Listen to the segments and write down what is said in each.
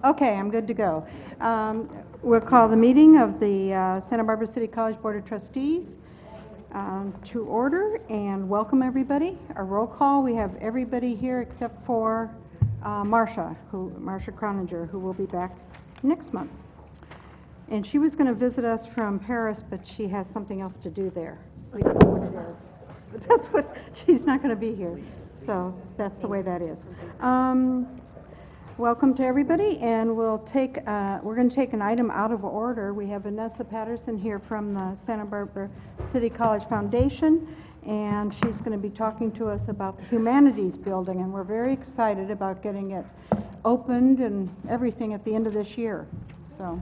Okay, I'm good to go. We'll call the meeting of the Santa Barbara City College Board of Trustees to order, and welcome everybody. A roll call, we have everybody here except for Marcia Croninger, who will be back next month. And she was going to visit us from Paris, but she has something else to do there. We don't know what it is. But that's what, she's not going to be here. So that's the way that is. Welcome to everybody, and we're going to take an item out of order. We have Vanessa Patterson here from the Santa Barbara City College Foundation, and she's going to be talking to us about the Humanities Building, and we're very excited about getting it opened and everything at the end of this year. So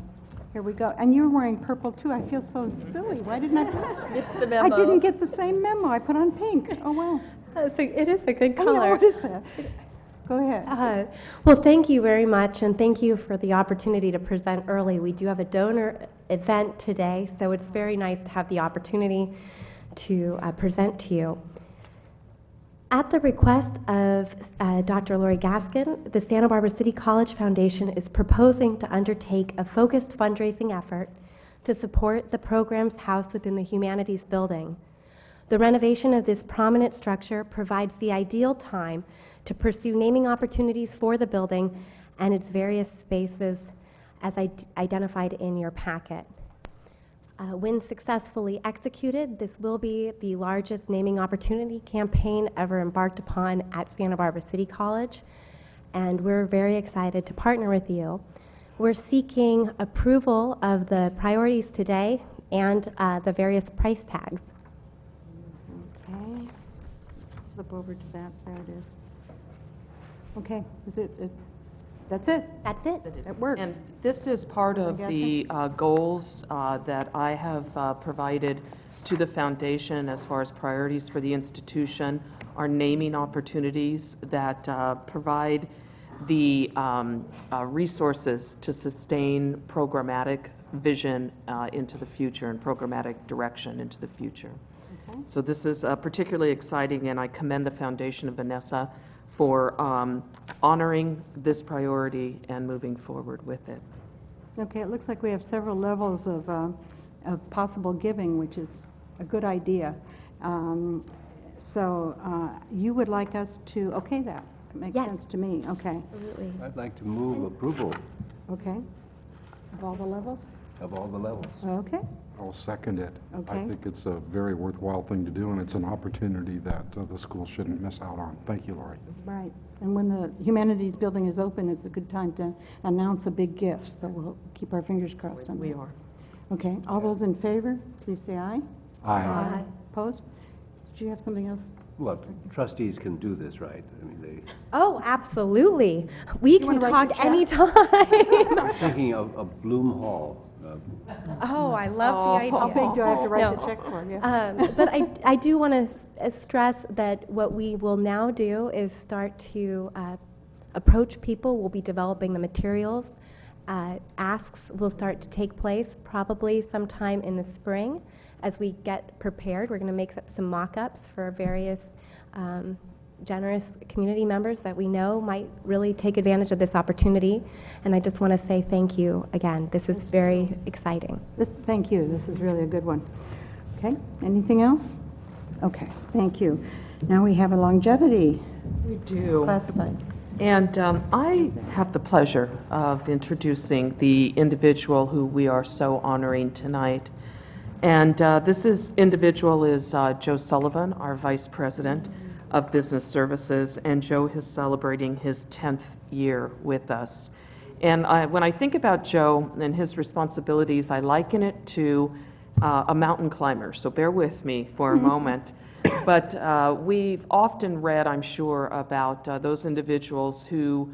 here we go. And you're wearing purple too. I feel so silly. Why didn't I? It's the memo. I didn't get the same memo. I put on pink. Oh, wow. It is a good color. I know, what is that? Go ahead. Well, thank you very much, and thank you for the opportunity to present early. We do have a donor event today, so it's very nice to have the opportunity to present to you. At the request of Dr. Lori Gaskin, the Santa Barbara City College Foundation is proposing to undertake a focused fundraising effort to support the programs housed within the Humanities Building. The renovation of this prominent structure provides the ideal time to pursue naming opportunities for the building and its various spaces as identified in your packet. When successfully executed, this will be the largest naming opportunity campaign ever embarked upon at Santa Barbara City College, and we're very excited to partner with you. We're seeking approval of the priorities today and the various price tags. Okay. Flip over to that. There it is. Okay. Is it that's it? That's it. It works. And this is part of the goals that I have provided to the foundation as far as priorities for the institution, are naming opportunities that provide the resources to sustain programmatic vision into the future and programmatic direction into the future. Okay. So this is particularly exciting, and I commend the foundation of Vanessa for honoring this priority and moving forward with it. Okay, it looks like we have several levels of possible giving, which is a good idea. So you would like us to okay that? It makes sense to me. Okay. Absolutely. I'd like to move approval Okay. Of all the levels? of all the levels. Okay. I'll second it. Okay. I think it's a very worthwhile thing to do, and it's an opportunity that the school shouldn't miss out on. Thank you, Lori. Right. And when the Humanities Building is open, it's a good time to announce a big gift. So we'll keep our fingers crossed on that. We are. Okay. All those in favor, please say aye. Aye. Opposed? Did you have something else? Well, trustees can do this, right? I mean, Oh, absolutely. We can wanna write talk the check? anytime. I'm thinking of Bloom Hall. Oh, I love the idea. How big do I have to write No. the check for? Yeah. But I do want to stress that what we will now do is start to approach people. We'll be developing the materials. Asks will start to take place probably sometime in the spring. As we get prepared, we're going to make up some mock-ups for various generous community members that we know might really take advantage of this opportunity. And I just want to say thank you again. This is very exciting. Thank you. This is really a good one. Okay. Anything else? Okay. Thank you. Now we have a longevity We do. classified. And I have the pleasure of introducing the individual who we are so honoring tonight. And this individual is Joe Sullivan, our Vice President of Business Services, and Joe is celebrating his 10th year with us. And when I think about Joe and his responsibilities, I liken it to a mountain climber, so bear with me for a moment. But we've often read, I'm sure, about those individuals who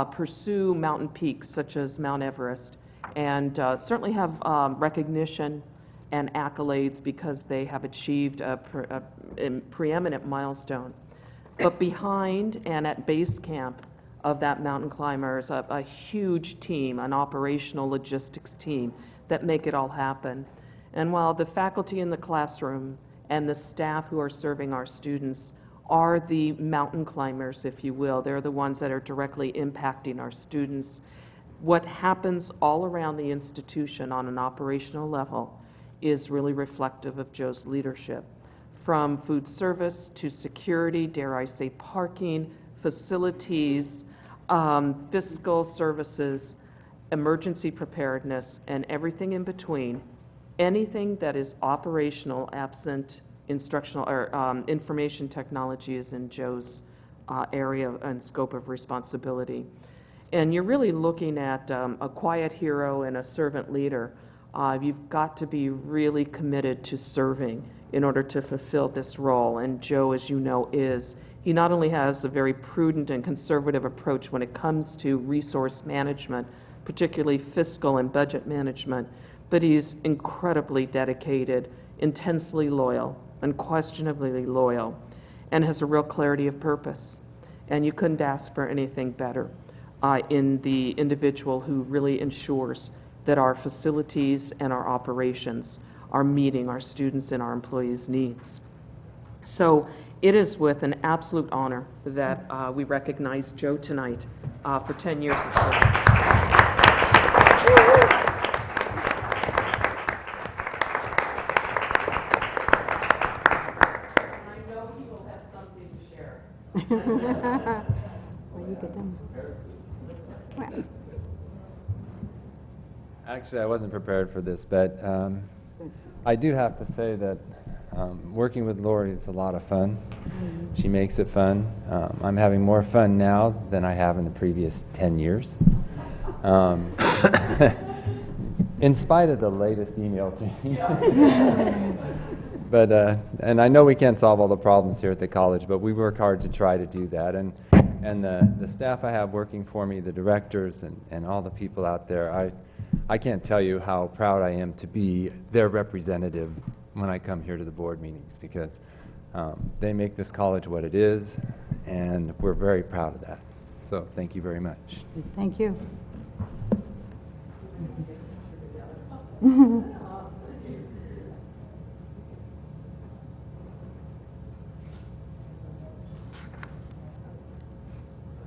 pursue mountain peaks such as Mount Everest, and certainly have recognition and accolades because they have achieved a preeminent milestone. But behind and at base camp of that mountain climber is a huge team, an operational logistics team that make it all happen. And while the faculty in the classroom and the staff who are serving our students are the mountain climbers, if you will, they're the ones that are directly impacting our students, what happens all around the institution on an operational level is really reflective of Joe's leadership. From food service to security, dare I say parking, facilities, fiscal services, emergency preparedness, and everything in between, anything that is operational absent instructional or information technology is in Joe's area and scope of responsibility. And you're really looking at a quiet hero and a servant leader. You've got to be really committed to serving in order to fulfill this role. And Joe, as you know, he not only has a very prudent and conservative approach when it comes to resource management, particularly fiscal and budget management, but he's incredibly dedicated, intensely loyal, unquestionably loyal, and has a real clarity of purpose. And you couldn't ask for anything better in the individual who really ensures that our facilities and our operations are meeting our students and our employees' needs. So it is with an absolute honor that we recognize Joe tonight for 10 years of service. Well, you get them. Well, Actually, I wasn't prepared for this, but I do have to say that working with Lori is a lot of fun. She makes it fun. I'm having more fun now than I have in the previous 10 years. In spite of the latest email chain. But, and I know we can't solve all the problems here at the college, but we work hard to try to do that. And the staff I have working for me, the directors and all the people out there, I can't tell you how proud I am to be their representative when I come here to the board meetings, because they make this college what it is, and we're very proud of that. So thank you very much. thank you.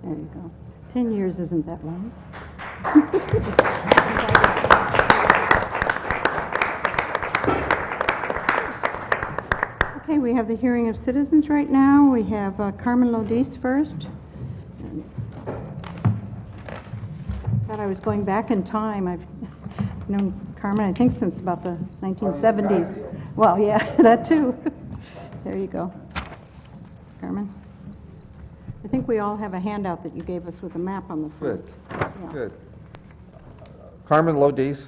There you go. 10 years isn't that long. Okay, we have the hearing of citizens right now. We have Carmen Lodis first. Thought I was going back in time. I've known Carmen, I think, since about the 1970s. Well, yeah, that too. There you go. Carmen. I think we all have a handout that you gave us with a map on the front. Good, Yeah. good. Carmen Lodis.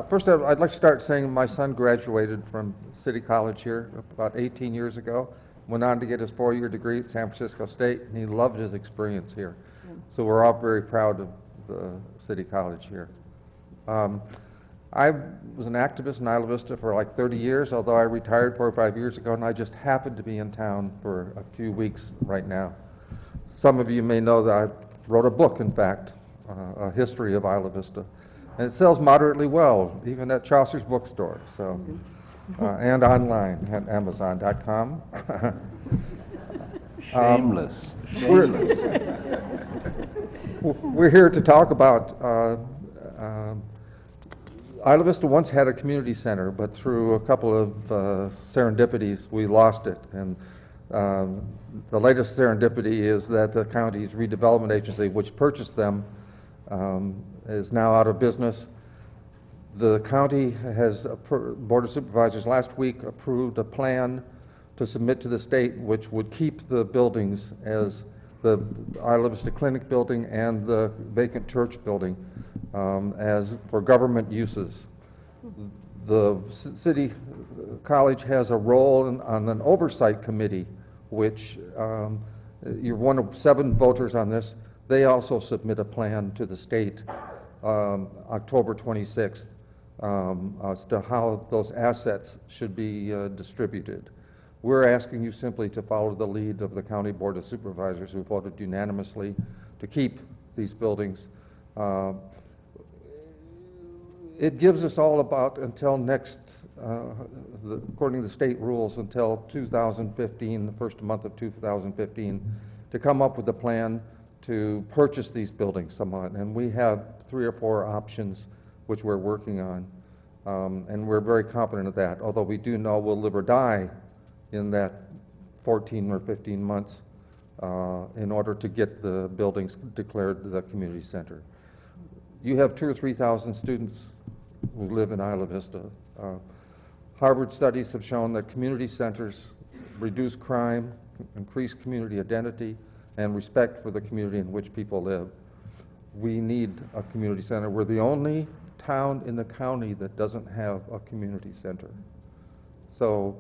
First, I'd like to start saying my son graduated from City College here about 18 years ago, went on to get his 4-year degree at San Francisco State, and he loved his experience here. So we're all very proud of the City College here. I was an activist in Isla Vista for like 30 years, although I retired 4 or 5 years ago, and I just happened to be in town for a few weeks right now. Some of you may know that I wrote a book, in fact, a history of Isla Vista. And it sells moderately well, even at Chaucer's bookstore, so, and online at Amazon.com. Shameless, shameless. We're here to talk about, Isla Vista once had a community center, but through a couple of serendipities, we lost it. And the latest serendipity is that the county's redevelopment agency, which purchased them, is now out of business. The county has, Board of Supervisors last week approved a plan to submit to the state which would keep the buildings as the Isla Vista Clinic building and the vacant church building as for government uses. The city college has a role on an oversight committee, which you're one of 7 voters on this. They also submit a plan to the state October 26th as to how those assets should be distributed. We're asking you simply to follow the lead of the County Board of Supervisors, who voted unanimously to keep these buildings. It gives us all about until next, according to the state rules, until 2015, the first month of 2015, to come up with a plan to purchase these buildings somewhat. And we have 3 or 4 options which we're working on. And we're very confident of that, although we do know we'll live or die in that 14 or 15 months in order to get the buildings declared the community center. You have 2,000 or 3,000 students who live in Isla Vista. Harvard studies have shown that community centers reduce crime, increase community identity, and respect for the community in which people live. We need a community center. We're the only town in the county that doesn't have a community center. So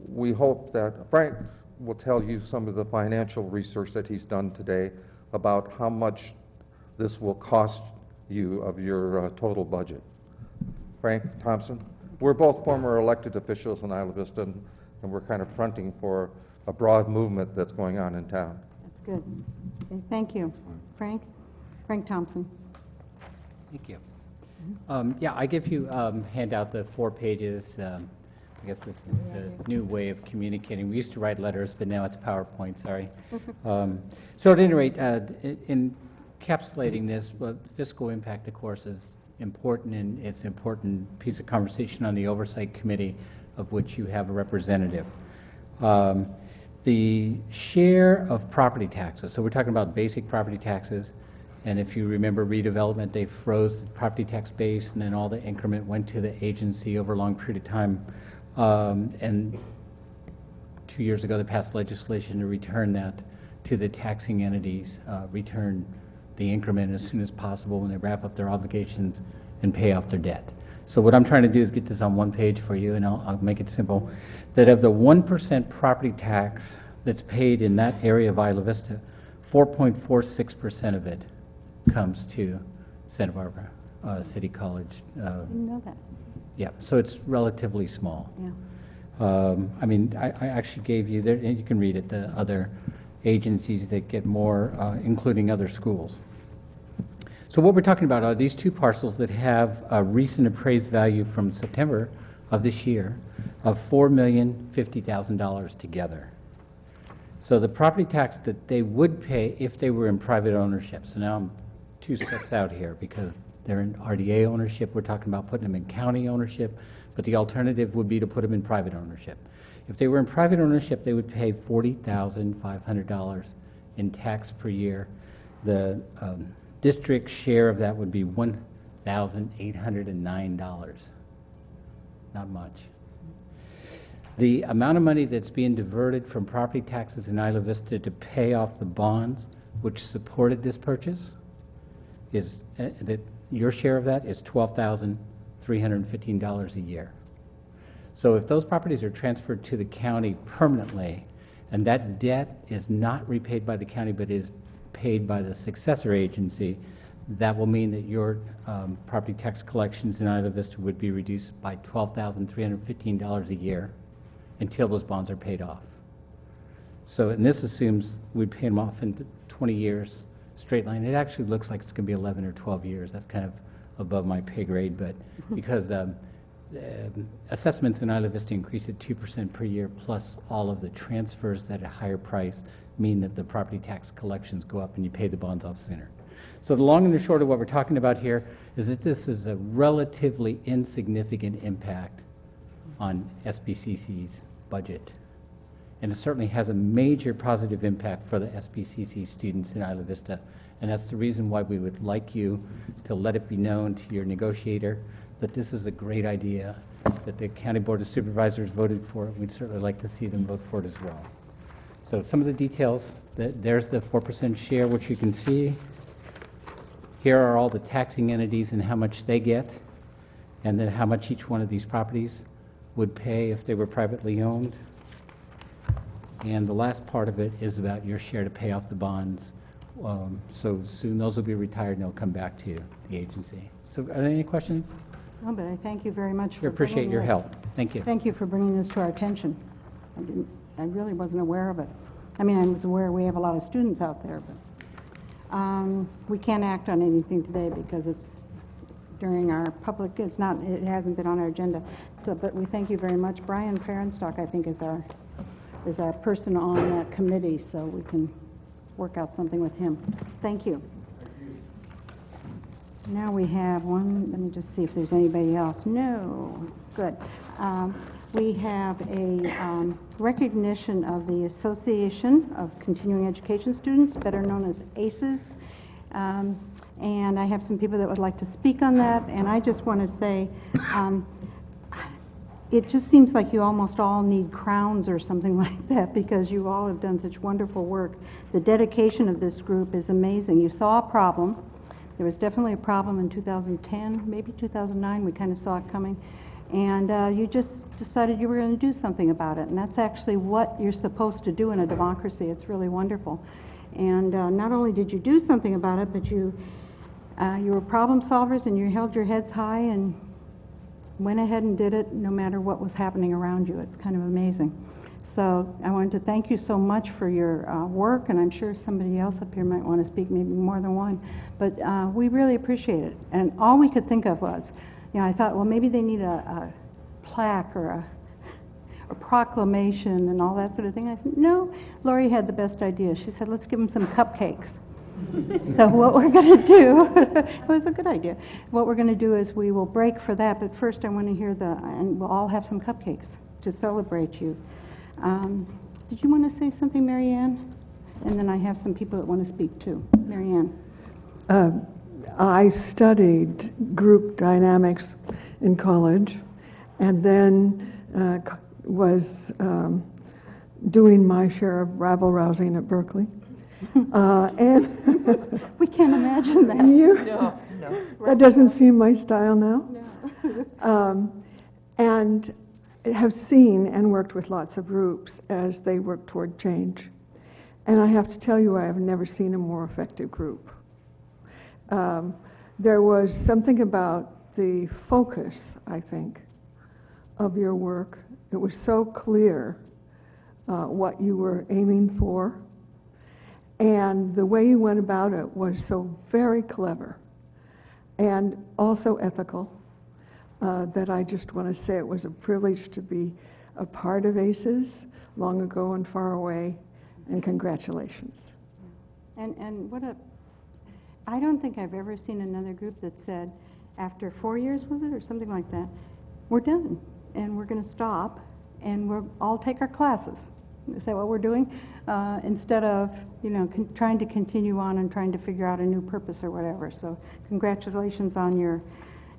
we hope that Frank will tell you some of the financial research that he's done today about how much this will cost you of your total budget. Frank Thompson? We're both former elected officials in Isla Vista, and we're kind of fronting for a broad movement that's going on in town. That's good. Okay, thank you. Frank? Frank Thompson. Thank you. Yeah, I give you handout the 4 pages. I guess this is the new way of communicating. We used to write letters, but now it's PowerPoint, sorry. So at any rate, in encapsulating this, fiscal impact, of course, is important, and it's an important piece of conversation on the Oversight Committee, of which you have a representative. The share of property taxes, so we're talking about basic property taxes, and if you remember redevelopment, they froze the property tax base, and then all the increment went to the agency over a long period of time. And 2 years ago, they passed legislation to return that to the taxing entities, return the increment as soon as possible when they wrap up their obligations and pay off their debt. So what I'm trying to do is get this on one page for you, and I'll make it simple, that of the 1% property tax that's paid in that area of Isla Vista, 4.46% of it comes to Santa Barbara City College. Didn't know that. Yeah, so it's relatively small. Yeah. I mean, I actually gave you, there, and you can read it, the other agencies that get more, including other schools. So what we're talking about are these 2 parcels that have a recent appraised value from September of this year of $4,050,000 together. So the property tax that they would pay if they were in private ownership, so now I'm 2 steps out here because they're in RDA ownership, we're talking about putting them in county ownership, but the alternative would be to put them in private ownership. If they were in private ownership, they would pay $40,500 in tax per year. The district share of that would be $1,809. Not much. The amount of money that's being diverted from property taxes in Isla Vista to pay off the bonds which supported this purchase is, that your share of that is $12,315 a year. So if those properties are transferred to the county permanently, and that debt is not repaid by the county but is paid by the successor agency, that will mean that your property tax collections in Isla Vista would be reduced by $12,315 a year until those bonds are paid off. So, and this assumes we pay them off in 20 years straight line. It actually looks like it's going to be 11 or 12 years. That's kind of above my pay grade, but because assessments in Isla Vista increase at 2% per year, plus all of the transfers at a higher price mean that the property tax collections go up and you pay the bonds off sooner. So the long and the short of what we're talking about here is that this is a relatively insignificant impact on SBCC's budget. And it certainly has a major positive impact for the SBCC students in Isla Vista. And that's the reason why we would like you to let it be known to your negotiator that this is a great idea, that the County Board of Supervisors voted for it. We'd certainly like to see them vote for it as well. So some of the details, there's the 4% share, which you can see. Here are all the taxing entities and how much they get, and then how much each one of these properties would pay if they were privately owned. And the last part of it is about your share to pay off the bonds. So soon those will be retired and they'll come back to the agency. So are there any questions? No, but I thank you very much We for appreciate bringing your this. help. Thank you. Thank you for bringing this to our attention. I really wasn't aware of it. I mean, I was aware we have a lot of students out there, but we can't act on anything today because it's during our public, it hasn't been on our agenda. So, but we thank you very much. Brian Ferenstock, I think, is our person on that committee, so we can work out something with him. Thank you. Now we have one, let me just see if there's anybody else. No, good. We have a recognition of the Association of Continuing Education Students, better known as ACES. And I have some people that would like to speak on that, and I just want to say, it just seems like you almost all need crowns or something like that because you all have done such wonderful work. The dedication of this group is amazing. You saw a problem. There was definitely a problem in 2010, maybe 2009, we kind of saw it coming. And you just decided you were going to do something about it. And that's actually what you're supposed to do in a democracy. It's really wonderful. And not only did you do something about it, but you were problem solvers and you held your heads high and went ahead and did it no matter what was happening around you. It's kind of amazing. So I wanted to thank you so much for your work, and I'm sure somebody else up here might want to speak, maybe more than one. But we really appreciate it. And all we could think of was, I thought, well, maybe they need a plaque or a proclamation and all that sort of thing. I said, no, Lori had the best idea. She said, let's give them some cupcakes. So what we're going to do, it was a good idea. What we're going to do is we will break for that, but first I want to hear and we'll all have some cupcakes to celebrate you. Did you want to say something, Mary Ann? And then I have some people that want to speak too. Mary Ann. I studied group dynamics in college and then was doing my share of rabble-rousing at Berkeley. And we can't imagine that. No. That doesn't seem my style now. No. And have seen and worked with lots of groups as they work toward change. And I have to tell you, I have never seen a more effective group. There was something about the focus, I think, of your work. It was so clear what you were aiming for. And the way you went about it was so very clever and also ethical that I just want to say it was a privilege to be a part of ACES long ago and far away, and congratulations. And I don't think I've ever seen another group that said, after 4 years, was it, or something like that, we're done, and we're going to stop, and we'll all take our classes. Is that what we're doing? Instead of, trying to continue on and trying to figure out a new purpose or whatever. So congratulations on your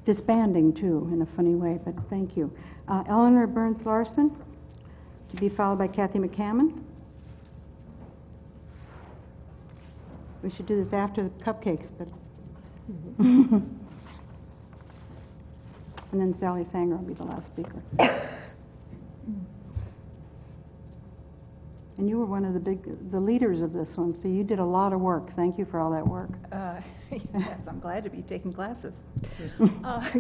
disbanding, too, in a funny way, but thank you. Eleanor Burns Larson, to be followed by Kathy McCammon. We should do this after the cupcakes, but... And then Sally Sanger will be the last speaker. And you were one of the leaders of this one, so you did a lot of work. Thank you for all that work. Yes, I'm glad to be taking classes.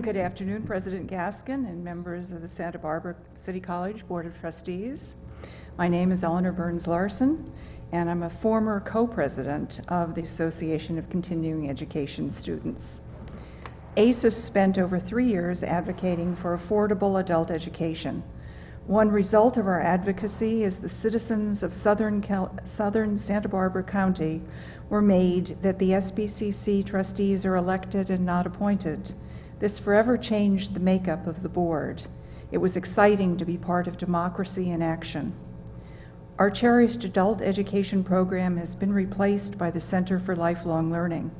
Good afternoon, President Gaskin and members of the Santa Barbara City College Board of Trustees. My name is Eleanor Burns Larson, and I'm a former co-president of the Association of Continuing Education Students. ACES spent over 3 years advocating for affordable adult education. One result of our advocacy is the citizens of southern Santa Barbara County were made that the SBCC trustees are elected and not appointed. This forever changed the makeup of the board. It was exciting to be part of democracy in action. Our cherished adult education program has been replaced by the Center for Lifelong Learning.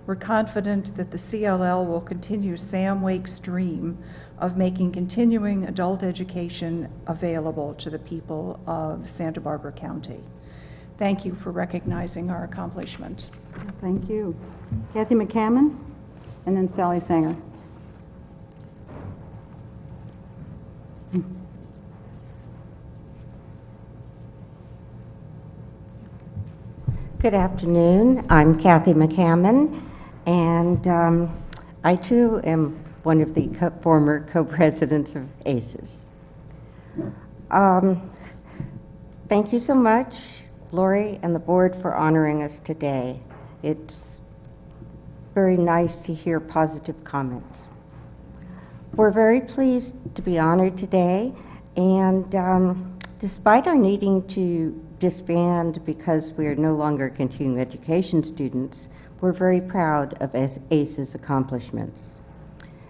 We're confident that the CLL will continue Sam Wake's dream of making continuing adult education available to the people of Santa Barbara County. Thank you for recognizing our accomplishment. Thank you. Kathy McCammon, and then Sally Sanger. Good afternoon. I'm Kathy McCammon, and I too am one of the former co-presidents of ACES. Thank you so much, Lori and the board, for honoring us today. It's very nice to hear positive comments. We're very pleased to be honored today, and despite our needing to disband because we are no longer continuing education students, we're very proud of ACE's accomplishments.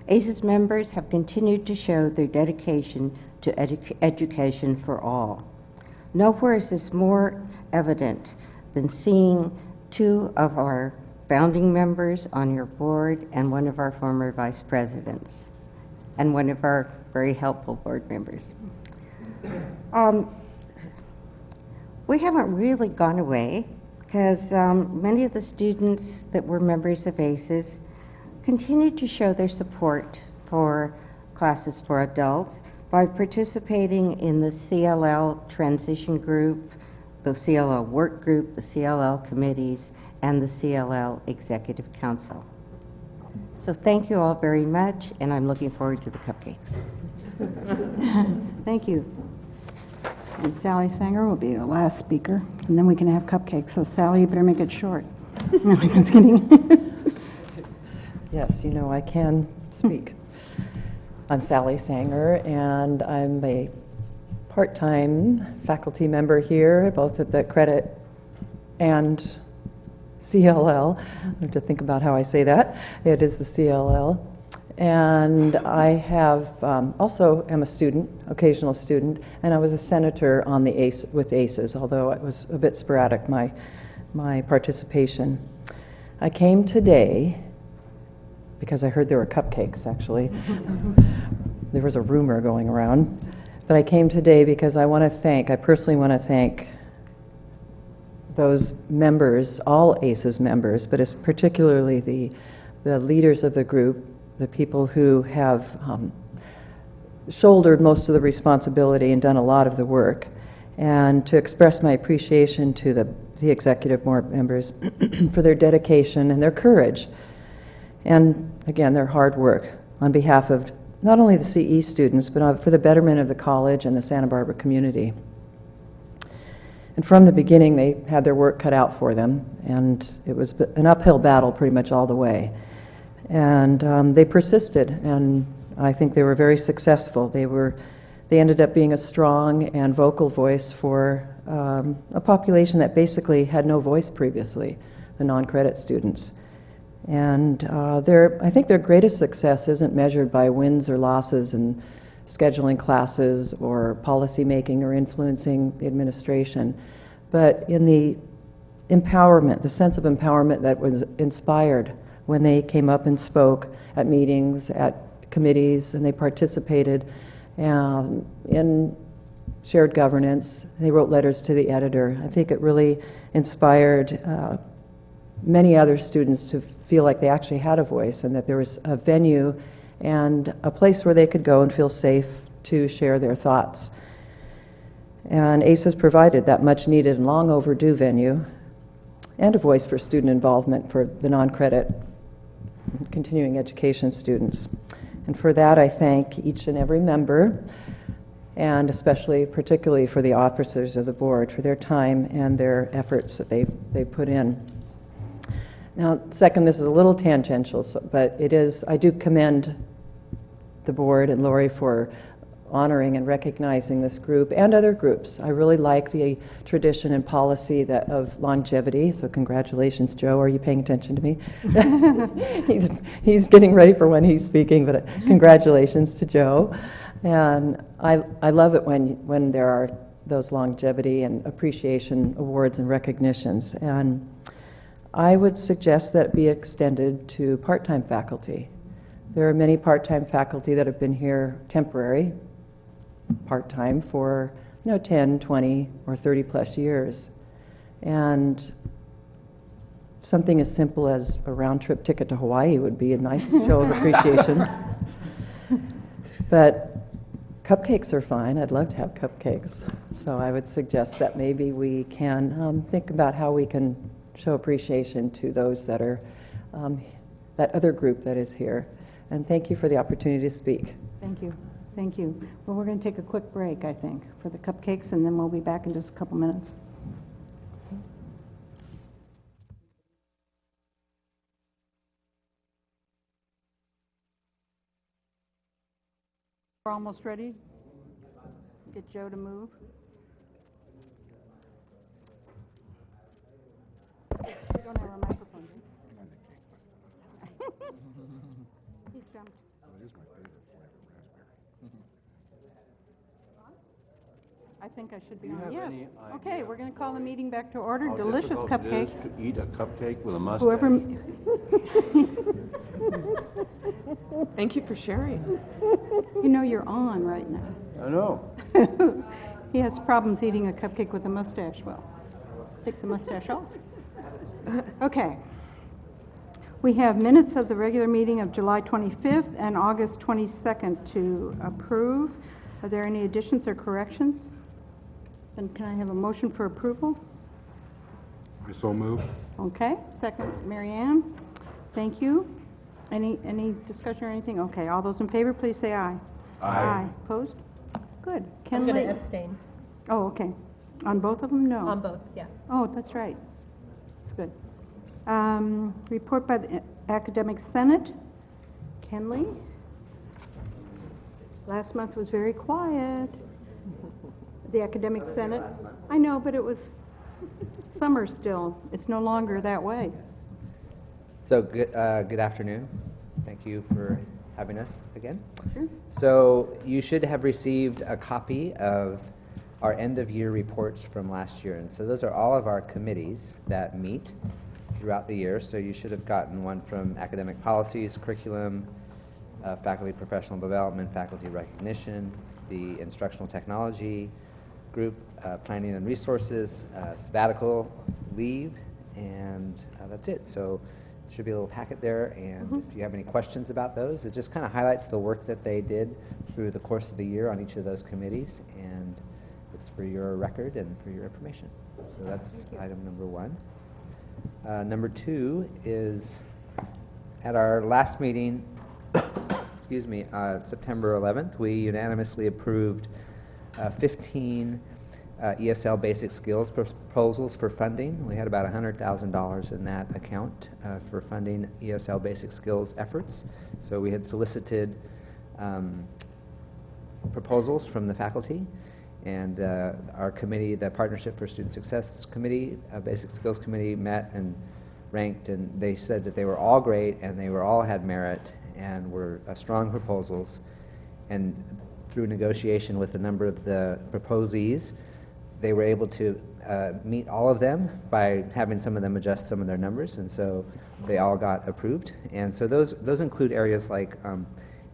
ACE's members have continued to show their dedication to education for all. Nowhere is this more evident than seeing two of our founding members on your board and one of our former vice presidents and one of our very helpful board members. We haven't really gone away because many of the students that were members of ACES continue to show their support for classes for adults by participating in the CLL transition group, the CLL work group, the CLL committees, and the CLL Executive Council. So thank you all very much, and I'm looking forward to the cupcakes. Thank you. And Sally Sanger will be the last speaker, and then we can have cupcakes. So Sally, you better make it short. No, I'm just kidding. Yes, you know I can speak. I'm Sally Sanger, and I'm a part-time faculty member here, both at the Credit and CLL. I have to think about how I say that. It is the CLL. And I have also am a student, occasional student, and I was a senator on the with ACES, although it was a bit sporadic, my participation. I came today because I heard there were cupcakes, actually. There was a rumor going around. But I came today because I personally want to thank those members, all ACES members, but it's particularly the leaders of the group, the people who have shouldered most of the responsibility and done a lot of the work, and to express my appreciation to the executive board members for their dedication and their courage, and again, their hard work on behalf of not only the CE students, but for the betterment of the college and the Santa Barbara community. And from the beginning, they had their work cut out for them, and it was an uphill battle pretty much all the way. And they persisted, and I think they were very successful. They ended up being a strong and vocal voice for a population that basically had no voice previously, the non-credit students. And I think their greatest success isn't measured by wins or losses in scheduling classes or policy making or influencing the administration, but in the empowerment, the sense of empowerment that was inspired when they came up and spoke at meetings, at committees, and they participated in shared governance. They wrote letters to the editor. I think it really inspired many other students to feel like they actually had a voice and that there was a venue and a place where they could go and feel safe to share their thoughts. And ACES provided that much needed and long overdue venue and a voice for student involvement for the non-credit continuing education students. And for that, I thank each and every member, and particularly for the officers of the board for their time and their efforts that they put in. Now, second, this is a little tangential, but I do commend the board and Lori for honoring and recognizing this group and other groups. I really like the tradition and policy of longevity, so congratulations, Joe. Are you paying attention to me? He's getting ready for when he's speaking, but congratulations to Joe. And I love it when there are those longevity and appreciation awards and recognitions. And I would suggest that it be extended to part-time faculty. There are many part-time faculty that have been here temporary, part-time for 10, 20, or 30 plus years. And something as simple as a round-trip ticket to Hawaii would be a nice show of appreciation. But cupcakes are fine. I'd love to have cupcakes. So I would suggest that maybe we can think about how we can show appreciation to those that are, that other group that is here. And thank you for the opportunity to speak. Thank you. Thank you. Well, we're going to take a quick break, I think, for the cupcakes, and then we'll be back in just a couple minutes. We're almost ready. Get Joe to move. We don't have our microphone, do we? He jumped. That is my favorite flavor, raspberry. I think I should be Do you on. have Yes. any Okay, idea we're going to call the meeting back to order. How Delicious difficult it is cupcakes. to eat a cupcake with a mustache? Whoever, Thank you for sharing. you know you're on right now. I know. He has problems eating a cupcake with a mustache. Well, take the mustache off. Okay. We have minutes of the regular meeting of July 25th and August 22nd to approve. Are there any additions or corrections? Then can I have a motion for approval? I so move. Okay, second, Mary Ann. Thank you. Any discussion or anything? Okay, all those in favor, please say aye. Aye. Opposed? Good. I'm Kenley? going to abstain Oh, okay. On both of them? No. on both, yeah. Oh, that's right. That's good. Report by the Academic Senate. Kenley? Last month was very quiet. The Academic Senate. I know, but it was summer still. It's no longer that way. So, good afternoon. Thank you for having us again. Sure. So, you should have received a copy of our end-of-year reports from last year. And so those are all of our committees that meet throughout the year. So you should have gotten one from academic policies, curriculum, faculty professional development, faculty recognition, the instructional technology group, planning and resources, sabbatical leave, and that's it. So there should be a little packet there, and if you have any questions about those, it just kind of highlights the work that they did through the course of the year on each of those committees, and it's for your record and for your information. So that's item number one. Number two is at our last meeting, excuse me, September 11th, we unanimously approved 15 ESL basic skills proposals for funding. We had about $100,000 in that account for funding ESL basic skills efforts. So we had solicited proposals from the faculty, and our committee, the Partnership for Student Success Committee, Basic Skills Committee, met and ranked, and they said that they were all great and they were all had merit and were strong proposals. And through negotiation with a number of the proposees, they were able to meet all of them by having some of them adjust some of their numbers, and so they all got approved. And so those include areas like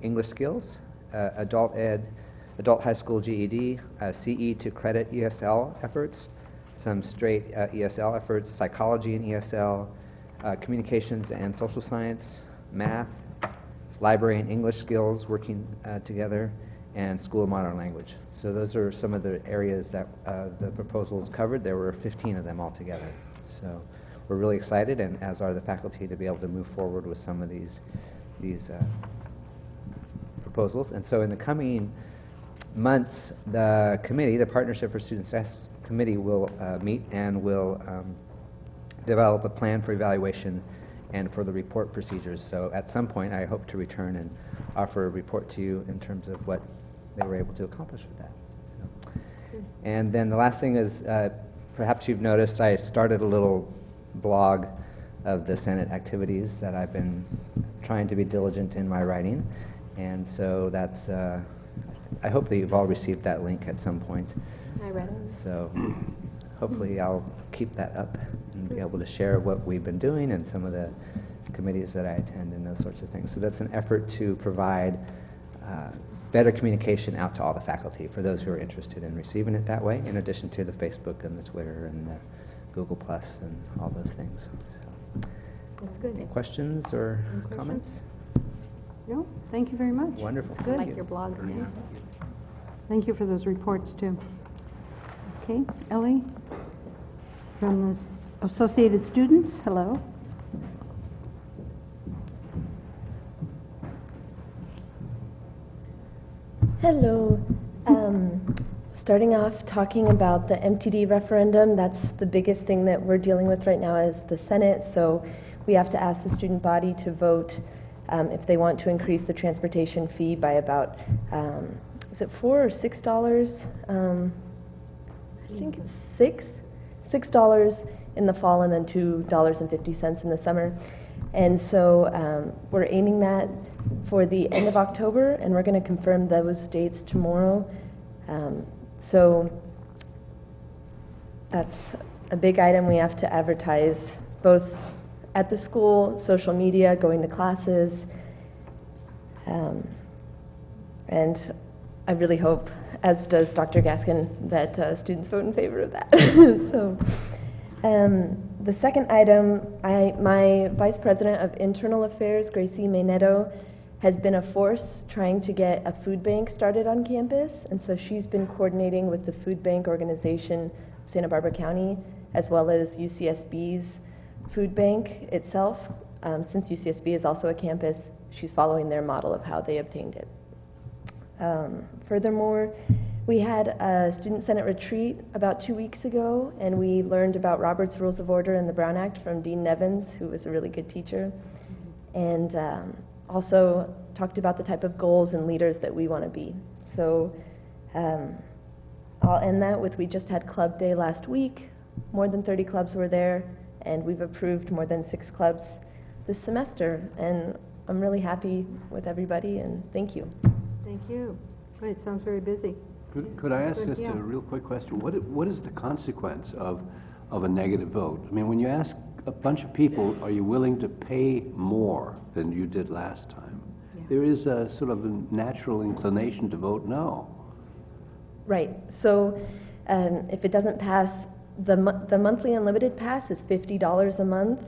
English skills, adult ed, adult high school GED, CE to credit ESL efforts, some straight ESL efforts, psychology and ESL, communications and social science, math, library and English skills working together, and school of modern language. So those are some of the areas that the proposals covered. There were 15 of them altogether. So we're really excited, and as are the faculty, to be able to move forward with some of these proposals. And so in the coming months, the committee, the Partnership for Student Success Committee, will meet and will develop a plan for evaluation and for the report procedures. So at some point, I hope to return and offer a report to you in terms of what they were able to accomplish with that. So. And then the last thing is, perhaps you've noticed I started a little blog of the Senate activities that I've been trying to be diligent in my writing. And so that's, I hope that you've all received that link at some point. I read it. So hopefully I'll keep that up and be able to share what we've been doing and some of the committees that I attend and those sorts of things. So that's an effort to provide better communication out to all the faculty for those who are interested in receiving it that way, in addition to the Facebook and the Twitter and the Google Plus and all those things. So, That's good. any questions or Any comments? No, thank you very much. Wonderful. It's good. I like your blog. Thank you for those reports, too. Okay, Ellie, from the Associated Students, hello. Hello. Starting off talking about the MTD referendum, that's the biggest thing that we're dealing with right now is the Senate. So we have to ask the student body to vote if they want to increase the transportation fee by about, is it $4 or $6? I think it's $6 in the fall and then $2.50 in the summer. And so we're aiming that for the end of October, and we're going to confirm those dates tomorrow. So that's a big item we have to advertise, both at the school, social media, going to classes. And I really hope, as does Dr. Gaskin, that students vote in favor of that. So, the second item, my Vice President of Internal Affairs, Gracie Mainetto, has been a force trying to get a food bank started on campus, and so she's been coordinating with the food bank organization, Santa Barbara County, as well as UCSB's food bank itself. Since UCSB is also a campus, she's following their model of how they obtained it. Furthermore, we had a Student Senate retreat about 2 weeks ago, and we learned about Robert's Rules of Order and the Brown Act from Dean Nevins, who was a really good teacher, and also talked about the type of goals and leaders that we want to be. So I'll end that with, we just had Club Day last week. More than 30 clubs were there, and we've approved more than 6 clubs this semester, and I'm really happy with everybody, and thank you. Thank you. Great, sounds very busy. Could I ask Good, just yeah. a real quick question? What is the consequence of a negative vote? I mean, when you ask a bunch of people, are you willing to pay more than you did last time? Yeah. There is a sort of a natural inclination to vote no. Right, so if it doesn't pass, the monthly unlimited pass is $50 a month,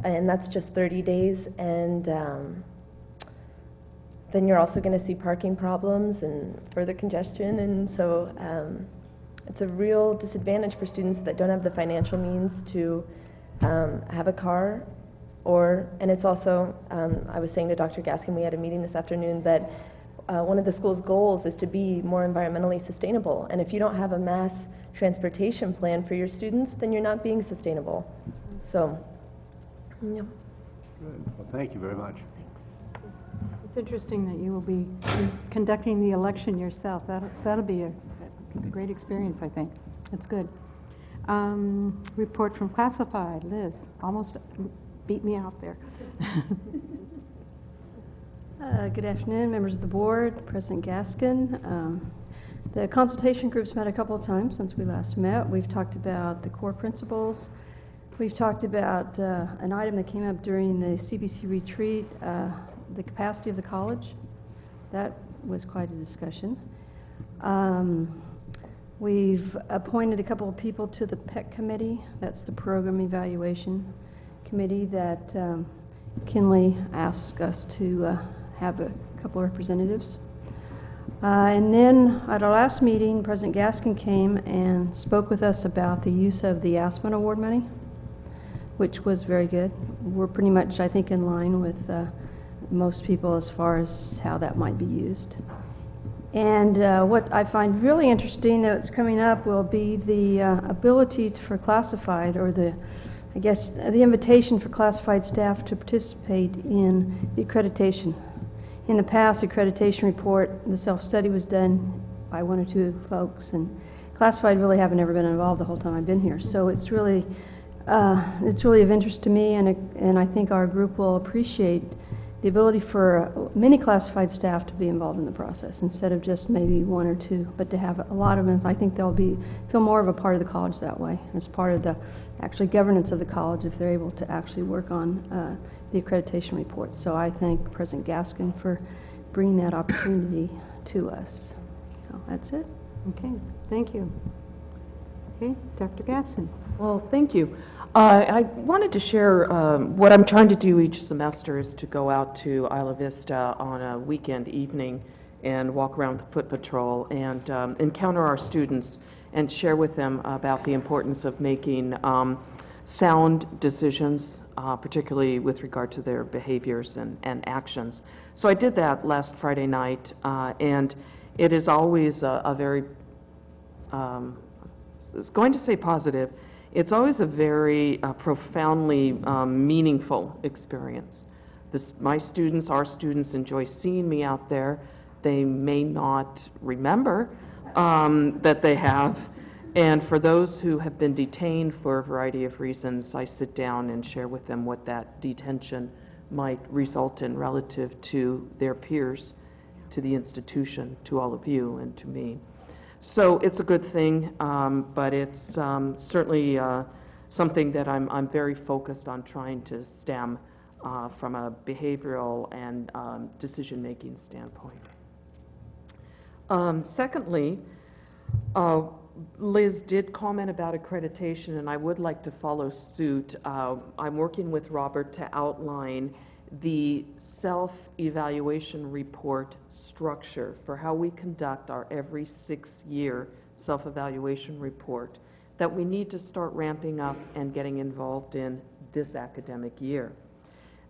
and that's just 30 days, and then you're also going to see parking problems and further congestion, and so it's a real disadvantage for students that don't have the financial means to have a car, and it's also, I was saying to Dr. Gaskin, we had a meeting this afternoon, that one of the school's goals is to be more environmentally sustainable, and if you don't have a mass transportation plan for your students, then you're not being sustainable. So, yeah. Good. Well, thank you very much. It's interesting that you will be conducting the election yourself. That'll be a great experience, I think. That's good. Report from classified. Liz, almost beat me out there. Good afternoon, members of the board, President Gaskin. The consultation group's met a couple of times since we last met. We've talked about the core principles. We've talked about an item that came up during the CBC retreat, the capacity of the college. That was quite a discussion. We've appointed a couple of people to the PEC committee. That's the program evaluation committee that Kinley asked us to have a couple of representatives. And then at our last meeting, President Gaskin came and spoke with us about the use of the Aspen Award money, which was very good. We're pretty much, I think, in line with most people as far as how that might be used. And what I find really interesting that's coming up will be the ability for classified, or the invitation for classified staff to participate in the accreditation. In the past, the accreditation report, the self-study was done by 1 or 2 folks, and classified really haven't ever been involved the whole time I've been here. So it's really of interest to me, and I think our group will appreciate the ability for many classified staff to be involved in the process instead of just maybe 1 or 2, but to have a lot of them. I think they'll feel more of a part of the college that way, as part of the actually governance of the college, if they're able to actually work on the accreditation reports. So I thank President Gaskin for bringing that opportunity to us. So that's it. Okay, thank you. Okay, Dr. Gaskin. Well, thank you. I wanted to share what I'm trying to do each semester is to go out to Isla Vista on a weekend evening and walk around the foot patrol and encounter our students and share with them about the importance of making sound decisions, particularly with regard to their behaviors and actions. So I did that last Friday night, and it is always a very, I was going to say positive, it's always a very profoundly meaningful experience. My students, our students, enjoy seeing me out there. They may not remember that they have, And for those who have been detained for a variety of reasons, I sit down and share with them what that detention might result in relative to their peers, to the institution, to all of you, and to me. So it's a good thing, but it's certainly something that I'm very focused on trying to stem from a behavioral and decision-making standpoint. Secondly, Liz did comment about accreditation, and I would like to follow suit. I'm working with Robert to outline the self-evaluation report structure for how we conduct our every 6-year self-evaluation report that we need to start ramping up and getting involved in this academic year.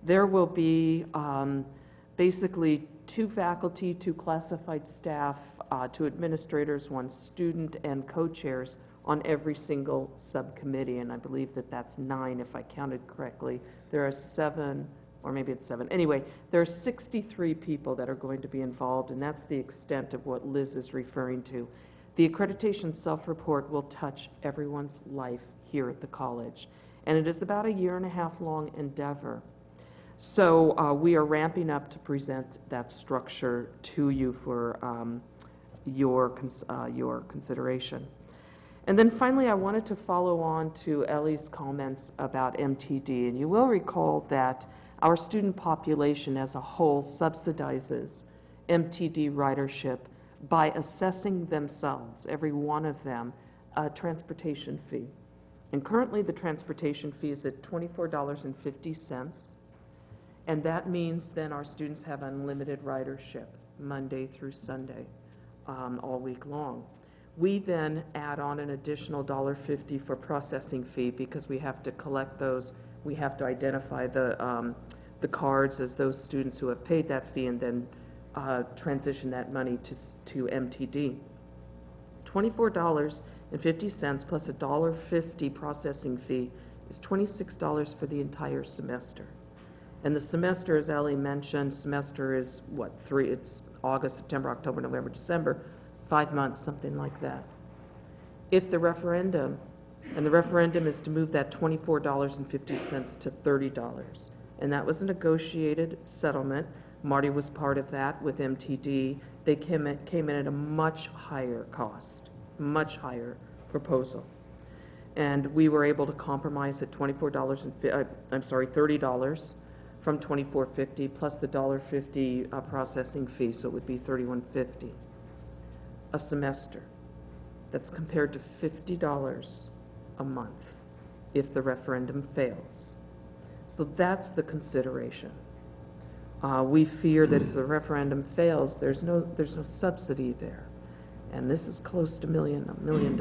There will be basically 2 faculty, 2 classified staff, 2 administrators, 1 student, and co-chairs on every single subcommittee, and I believe that that's 9 if I counted correctly. There are 7, or maybe it's 7. Anyway, there are 63 people that are going to be involved, and that's the extent of what Liz is referring to. The accreditation self-report will touch everyone's life here at the college, and it is about a 1.5 long endeavor. So we are ramping up to present that structure to you for your consideration. And then finally, I wanted to follow on to Ellie's comments about MTD. And you will recall that our student population as a whole subsidizes MTD ridership by assessing themselves, every one of them, a transportation fee. And currently, the transportation fee is at $24.50. And that means then our students have unlimited ridership Monday through Sunday, all week long. We then add on an additional $1.50 for processing fee because we have to collect those. We have to identify the cards as those students who have paid that fee and then transition that money to MTD. $24.50 plus a $1.50 processing fee is $26 for the entire semester. And the semester, as Ellie mentioned, semester is what, 3? It's August, September, October, November, December, 5 months, something like that. If the referendum, and the referendum is to move that $24.50 to $30, and that was a negotiated settlement. Marty was part of that with MTD. They came in at a much higher cost, much higher proposal. And we were able to compromise at $30 from $24.50 plus the $1.50 processing fee, so it would be $31.50 a semester. That's compared to $50 a month if the referendum fails. So that's the consideration. We fear that if the referendum fails, there's no subsidy there, and this is close to $1 million.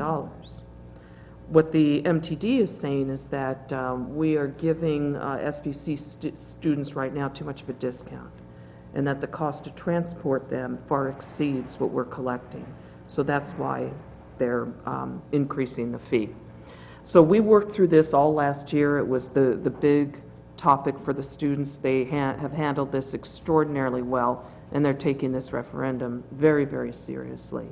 What the MTD is saying is that we are giving SVC students right now too much of a discount, and that the cost to transport them far exceeds what we're collecting. So that's why they're increasing the fee. So we worked through this all last year. It was the big topic for the students. They have handled this extraordinarily well, and they're taking this referendum very, very seriously.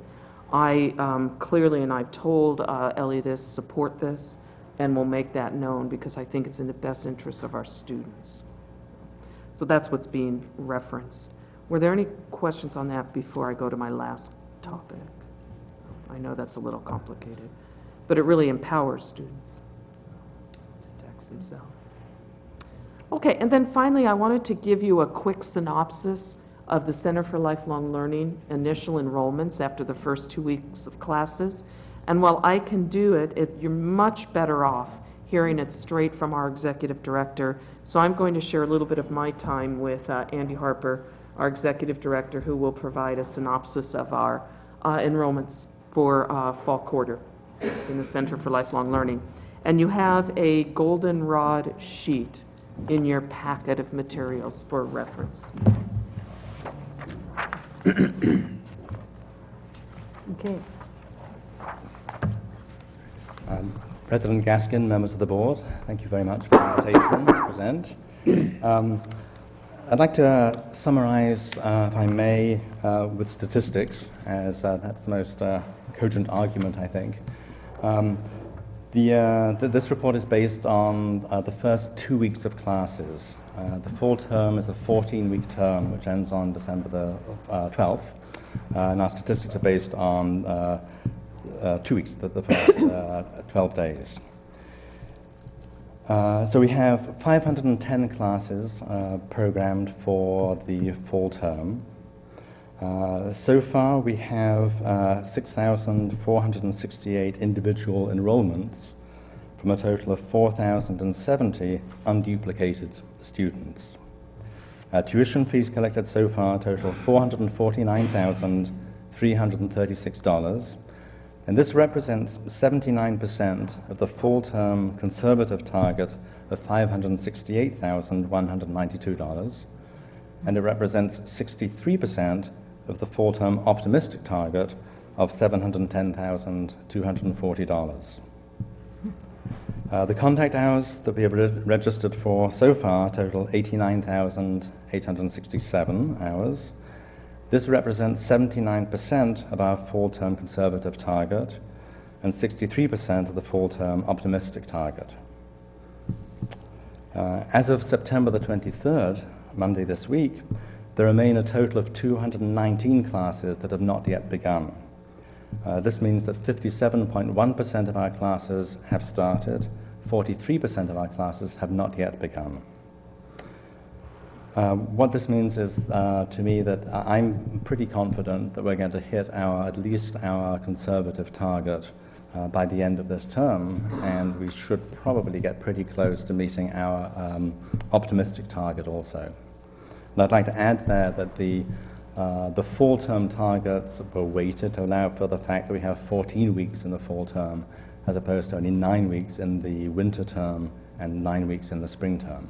I clearly, and I've told Ellie this, support this, and will make that known because I think it's in the best interest of our students. So that's what's being referenced. Were there any questions on that before I go to my last topic? I know that's a little complicated, but it really empowers students to tax themselves. Okay, and then finally, I wanted to give you a quick synopsis of the Center for Lifelong Learning initial enrollments after the first 2 weeks of classes. And while I can do it, you're much better off hearing it straight from our executive director. So I'm going to share a little bit of my time with Andy Harper, our executive director, who will provide a synopsis of our enrollments for fall quarter in the Center for Lifelong Learning. And you have a goldenrod sheet in your packet of materials for reference. Okay. President Gaskin, members of the board, thank you very much for the invitation to present. I'd like to summarize, if I may, with statistics, as that's the most cogent argument, I think. This report is based on the first 2 weeks of classes. The full term is a 14-week term, which ends on December the 12th. And our statistics are based on 2 weeks, the first 12 days. So we have 510 classes programmed for the fall term. So far, we have 6,468 individual enrollments from a total of 4,070 unduplicated students. Tuition fees collected so far total $449,336, and this represents 79% of the fall-term conservative target of $568,192, and it represents 63% of the fall-term optimistic target of $710,240. The contact hours that we have registered for so far total 89,867 hours. This represents 79% of our fall-term conservative target and 63% of the fall-term optimistic target. As of September the 23rd, Monday this week, there remain a total of 219 classes that have not yet begun. This means that 57.1% of our classes have started, 43% of our classes have not yet begun. What this means is, to me, that I'm pretty confident that we're going to hit at least our conservative target by the end of this term, and we should probably get pretty close to meeting our optimistic target also. And I'd like to add there that the fall term targets were weighted to allow for the fact that we have 14 weeks in the fall term, as opposed to only 9 weeks in the winter term and 9 weeks in the spring term.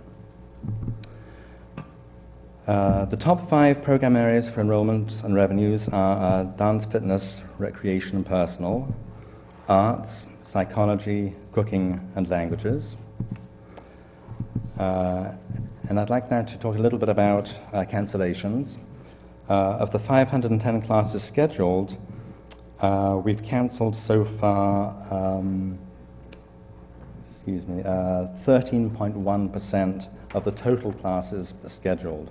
The top 5 program areas for enrollments and revenues are dance, fitness, recreation and personal, arts, psychology, cooking and languages. And I'd like now to talk a little bit about cancellations. Of the 510 classes scheduled, we've cancelled so far 13.1% of the total classes scheduled.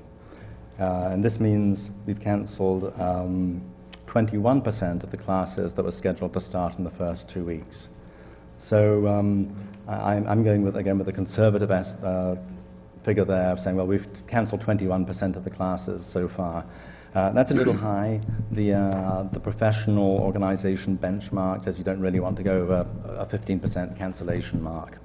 And this means we've cancelled 21% of the classes that were scheduled to start in the first 2 weeks. So I'm going with, again, with a conservative figure there of saying, well, we've cancelled 21% of the classes so far. That's a little high. The professional organization benchmark says you don't really want to go over a 15% cancellation mark.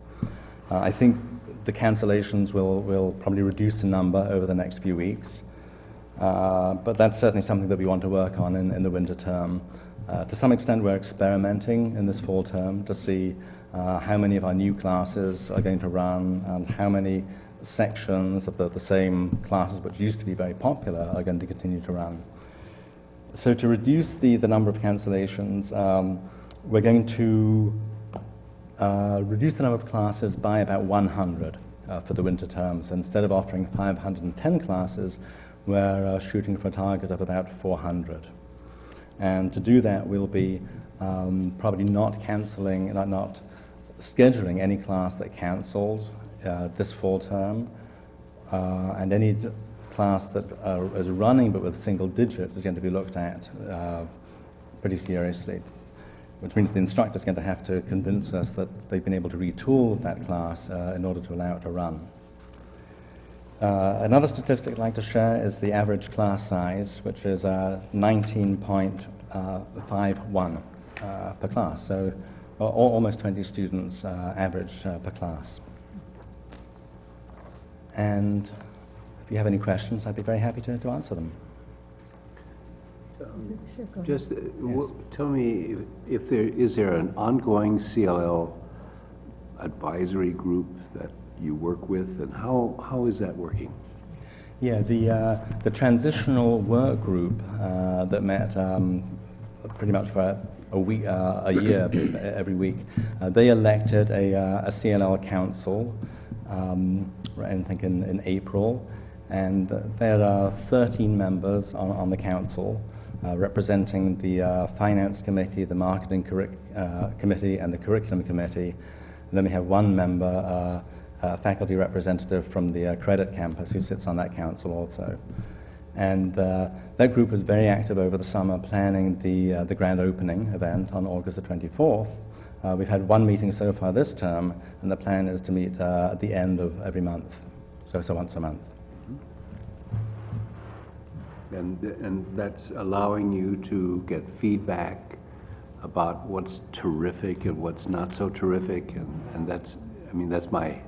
I think the cancellations will probably reduce the number over the next few weeks. But that's certainly something that we want to work on in the winter term. To some extent, we're experimenting in this fall term to see how many of our new classes are going to run and how many sections of the same classes which used to be very popular are going to continue to run. So to reduce the number of cancellations, we're going to reduce the number of classes by about 100 for the winter term. So instead of offering 510 classes, we're shooting for a target of about 400. And to do that, we'll be probably not scheduling any class that cancels this fall term, and any class that is running but with single digits is going to be looked at pretty seriously, which means the instructor is going to have to convince us that they've been able to retool that class in order to allow it to run. Another statistic I'd like to share is the average class size, which is 19.51 per class, so almost 20 students average per class. And if you have any questions, I'd be very happy to answer them. Just tell me if is there an ongoing CLL advisory group that you work with, and how is that working? Yeah, the transitional work group that met pretty much for a year every week, they elected a CLL council. I think in April, and there are 13 members on the council. representing the Finance Committee, the Marketing Committee, and the Curriculum Committee. And then we have one member, a faculty representative from the Credit Campus, who sits on that council also. And that group was very active over the summer planning the grand opening event on August the 24th. We've had one meeting so far this term, and the plan is to meet at the end of every month, so once a month. And that's allowing you to get feedback about what's terrific and what's not so terrific, and that's, I mean, that's my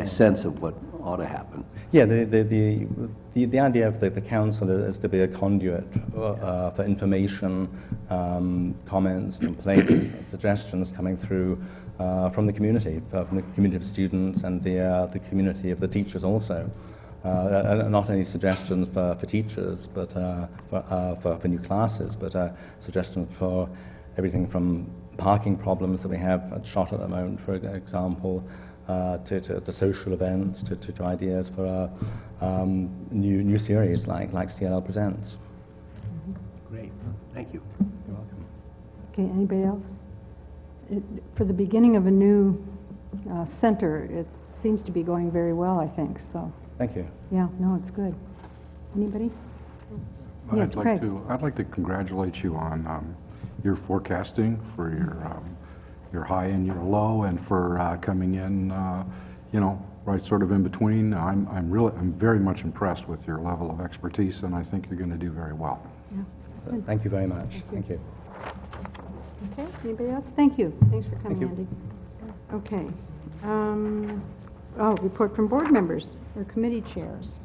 sense of what ought to happen. Yeah, the idea of the council is to be a conduit for information, comments, complaints, suggestions coming through from the community of students and the community of the teachers also. Not only suggestions for teachers, but for new classes, but suggestions for everything from parking problems that we have at Shot at the moment, for example, to social events, to ideas for a new series like CLL Presents. Great, thank you. You're welcome. Okay, anybody else? For the beginning of a new center, it seems to be going very well, I think, so. Thank you. Yeah, no, it's good. Anybody? Yes, Craig. I'd like to congratulate you on your forecasting for your high and your low, and for coming in, right sort of in between. I'm very much impressed with your level of expertise, and I think you're going to do very well. Yeah. Thank you very much. Thank you. Okay, anybody else? Thank you. Thanks for coming, Thank you. Andy. Okay. Report from board members or committee chairs.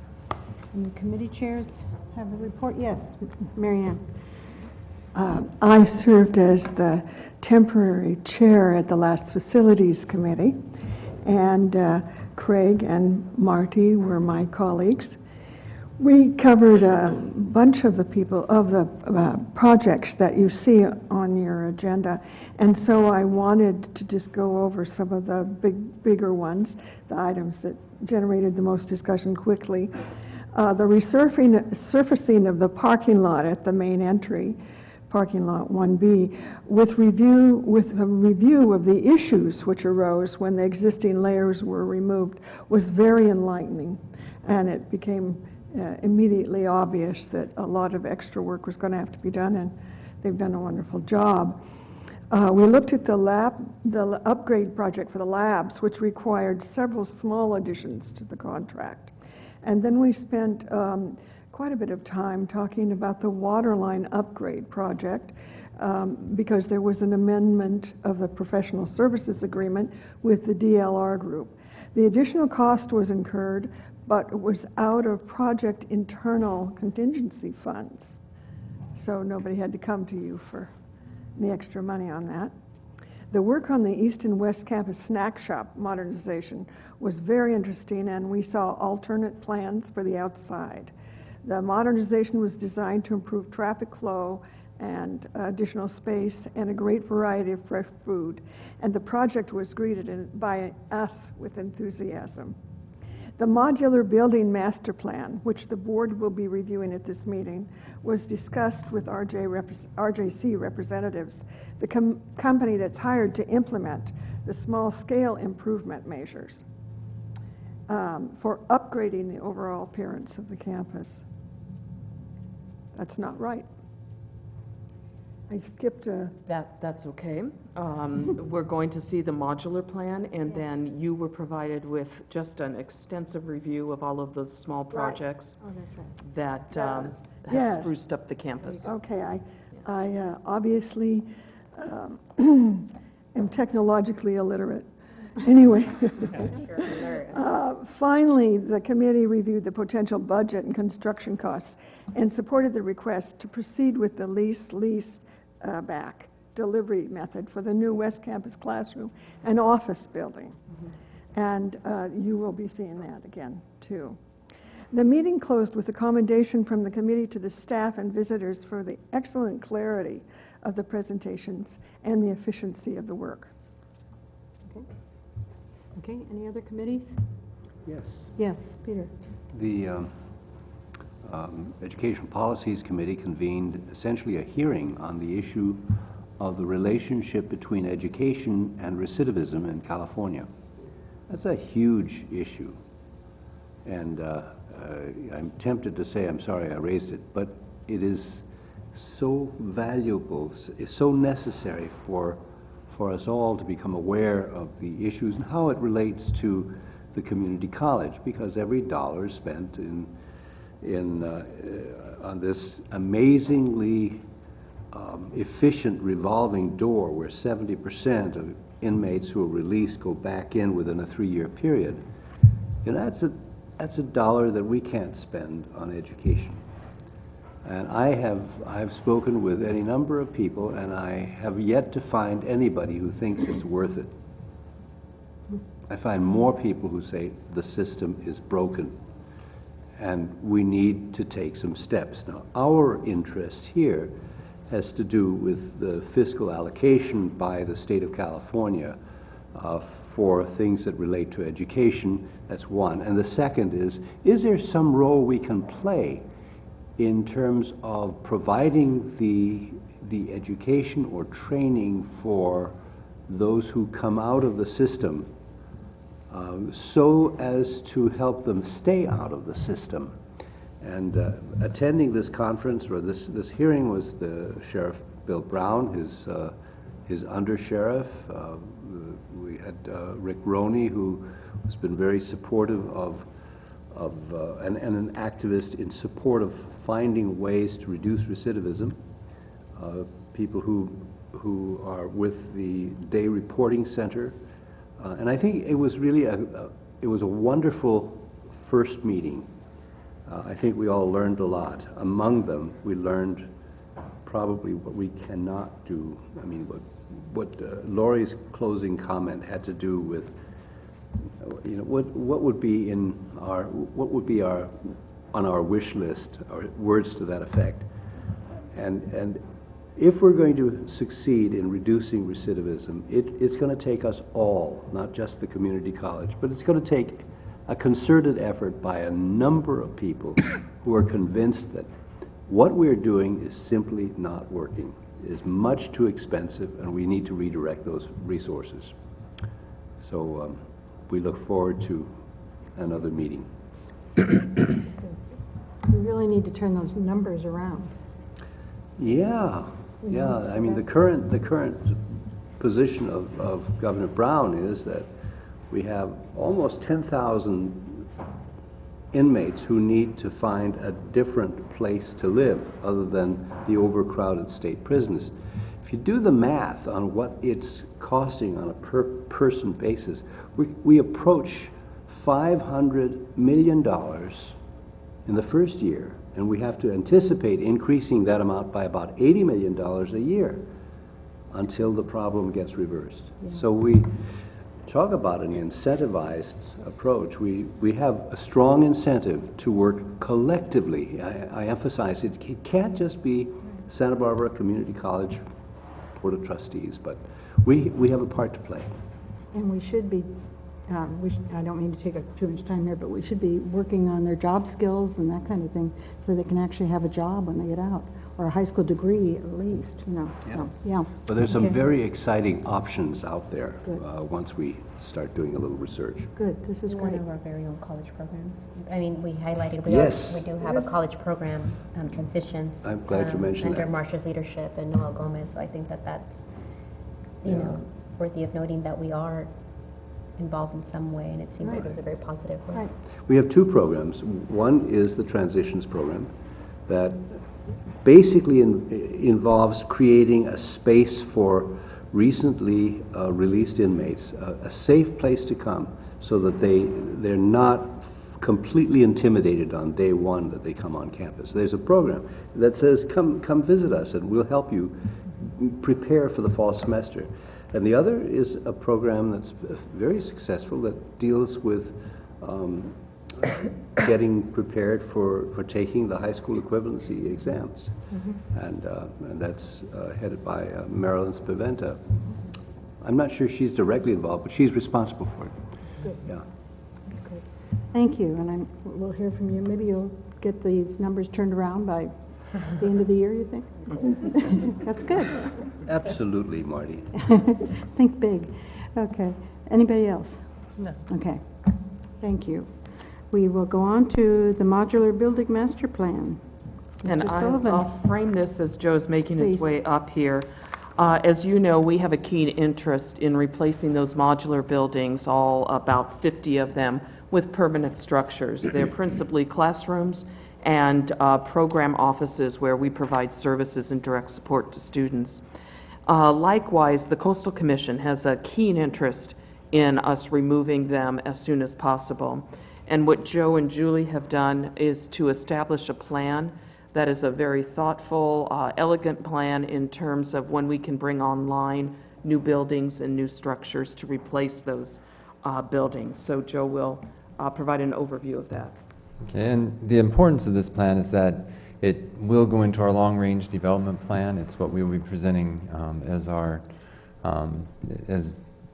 And the committee chairs have a report? Yes, Mary Ann. I served as the temporary chair at the last facilities committee, and Craig and Marty were my colleagues. We covered a bunch of the projects that you see on your agenda, and so I wanted to just go over some of the bigger ones, the items that generated the most discussion quickly. The resurfacing of the parking lot at the main entry, parking lot 1B, with a review of the issues which arose when the existing layers were removed, was very enlightening, and it became immediately obvious that a lot of extra work was going to have to be done, and they've done a wonderful job. We looked at the upgrade project for the labs, which required several small additions to the contract. And then we spent quite a bit of time talking about the waterline upgrade project because there was an amendment of the professional services agreement with the DLR group. The additional cost was incurred, but it was out of project internal contingency funds. So nobody had to come to you for the extra money on that. The work on the East and West Campus snack shop modernization was very interesting, and we saw alternate plans for the outside. The modernization was designed to improve traffic flow and additional space and a great variety of fresh food, and the project was greeted by us with enthusiasm. The modular building master plan, which the board will be reviewing at this meeting, was discussed with RJC representatives, the company that's hired to implement the small-scale improvement measures for upgrading the overall appearance of the campus. That's not right. I skipped a... That's okay. We're going to see the modular plan, and then you were provided with just an extensive review of all of those small projects Oh, that's right. that has Yes. spruced up the campus. Okay, I obviously am technologically illiterate. Anyway, finally, the committee reviewed the potential budget and construction costs and supported the request to proceed with the lease back delivery method for the new West Campus classroom and office building. And you will be seeing that again, too. The meeting closed with a commendation from the committee to the staff and visitors for the excellent clarity of the presentations and the efficiency of the work. Okay, any other committees? Yes. Yes, Peter. The Educational Policies Committee convened essentially a hearing on the issue of the relationship between education and recidivism in California. That's a huge issue. And I'm tempted to say I'm sorry I raised it, but it is so valuable, it's so necessary for us all to become aware of the issues and how it relates to the community college, because every dollar spent on this amazingly efficient revolving door where 70% of inmates who are released go back in within a 3-year period, you know, that's a dollar that we can't spend on education. And I've spoken with any number of people, and I have yet to find anybody who thinks it's worth it. I find more people who say the system is broken and we need to take some steps. Now, our interest here has to do with the fiscal allocation by the state of California for things that relate to education. That's one. And the second is there some role we can play in terms of providing the education or training for those who come out of the system so as to help them stay out of the system. And attending this conference or this hearing was the Sheriff Bill Brown, his undersheriff. We had Rick Roney, who has been very supportive and an activist in support of finding ways to reduce recidivism. People who are with the Day Reporting Center. And I think it was really it was a wonderful first meeting. I think we all learned a lot. Among them, we learned probably what we cannot do. I mean, what Lori's closing comment had to do with, you know, what would be on our wish list, or words to that effect. And if we're going to succeed in reducing recidivism, it's going to take us all, not just the community college, but it's going to take a concerted effort by a number of people who are convinced that what we're doing is simply not working, is much too expensive, and we need to redirect those resources. So we look forward to another meeting. We really need to turn those numbers around. Yeah. I mean, the current position of Governor Brown is that we have almost 10,000 inmates who need to find a different place to live other than the overcrowded state prisons. If you do the math on what it's costing on a per person basis, we approach $500 million in the first year, and we have to anticipate increasing that amount by about $80 million a year until the problem gets reversed. Yeah. So we talk about an incentivized approach. We have a strong incentive to work collectively. I emphasize it can't just be Santa Barbara Community College Board of Trustees, but we have a part to play. And we should be, I don't mean to take up too much time here, but we should be working on their job skills and that kind of thing so they can actually have a job when they get out, or a high school degree at least, you know. Yeah. So, yeah. But there's some very exciting options out there once we start doing a little research. Good, this is great. One of our very own college programs. I mean, we highlighted, we do have a college program, Transitions. I'm glad you mentioned under that. Marsha's leadership and Noel Gomez. So I think that's, you know, worthy of noting that we are involved in some way, and it seems like it was a very positive way. Right. We have two programs. One is the Transitions program that basically involves creating a space for recently released inmates, a safe place to come so that they're not completely intimidated on day one that they come on campus. There's a program that says, come visit us and we'll help you prepare for the fall semester. And the other is a program that's very successful that deals with getting prepared for taking the high school equivalency exams. Mm-hmm. And that's headed by Marilyn Spiventa. I'm not sure she's directly involved, but she's responsible for it. That's good. Yeah. That's good. Thank you, and we'll hear from you. Maybe you'll get these numbers turned around by the end of the year, you think? That's good. Absolutely, Marty. Think big. Okay. Anybody else? No. Okay. Thank you. We will go on to the modular building master plan. And Mr. Sullivan. I'll frame this as Joe's making his Please. way up here. As you know, we have a keen interest in replacing those modular buildings, all about 50 of them, with permanent structures. They're principally classrooms and program offices where we provide services and direct support to students. Likewise, the Coastal Commission has a keen interest in us removing them as soon as possible. And what Joe and Julie have done is to establish a plan that is a very thoughtful, elegant plan in terms of when we can bring online new buildings and new structures to replace those buildings. So Joe will provide an overview of that. Okay, and the importance of this plan is that it will go into our long-range development plan. It's what we will be presenting as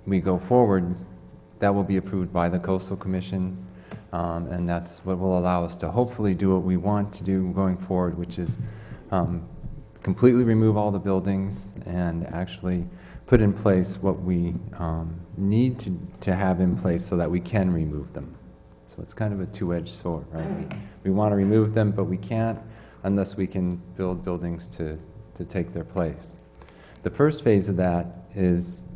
we go forward. That will be approved by the Coastal Commission, and that's what will allow us to hopefully do what we want to do going forward, which is completely remove all the buildings and actually put in place what we need to have in place so that we can remove them. So it's kind of a two-edged sword, right? We want to remove them, but we can't unless we can build buildings to take their place. The first phase of that is,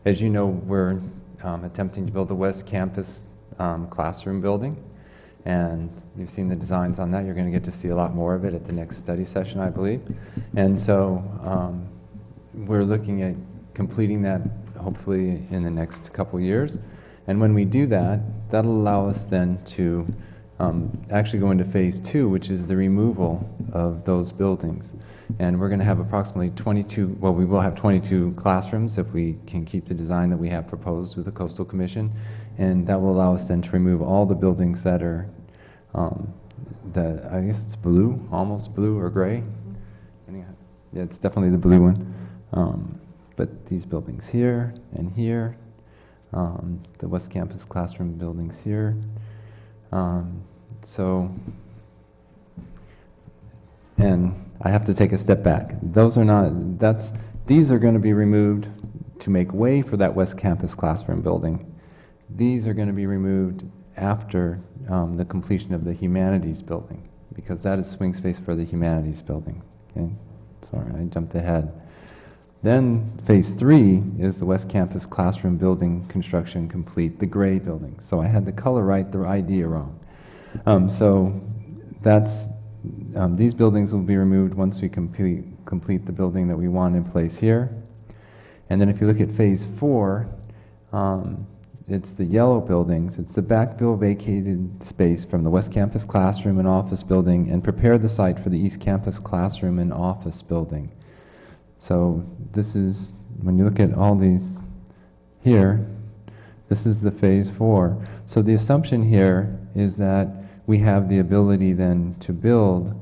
as you know, we're attempting to build the West Campus classroom building, and you've seen the designs on that. You're going to get to see a lot more of it at the next study session, I believe. And so we're looking at completing that hopefully in the next couple years. And when we do that, that'll allow us then to actually go into phase 2, which is the removal of those buildings. And we're going to have approximately 22, well, we will have 22 classrooms if we can keep the design that we have proposed with the Coastal Commission. And that will allow us then to remove all the buildings that are, I guess it's blue, almost blue or gray. Yeah, it's definitely the blue one. But these buildings here and here, the West Campus classroom buildings here. And I have to take a step back. Those are not, these are going to be removed to make way for that West Campus classroom building. These are going to be removed after the completion of the humanities building, because that is swing space for the humanities building. Okay, sorry, I jumped ahead. Then phase 3 is the West Campus classroom building construction complete, the gray building. So I had the color right, the idea wrong. So that's, these buildings will be removed once we complete the building that we want in place here. And then if you look at phase 4, it's the yellow buildings. It's the backfill vacated space from the West Campus classroom and office building, and prepare the site for the East Campus classroom and office building. So this is, when you look at all these here, this is the phase 4. So the assumption here is that we have the ability then to build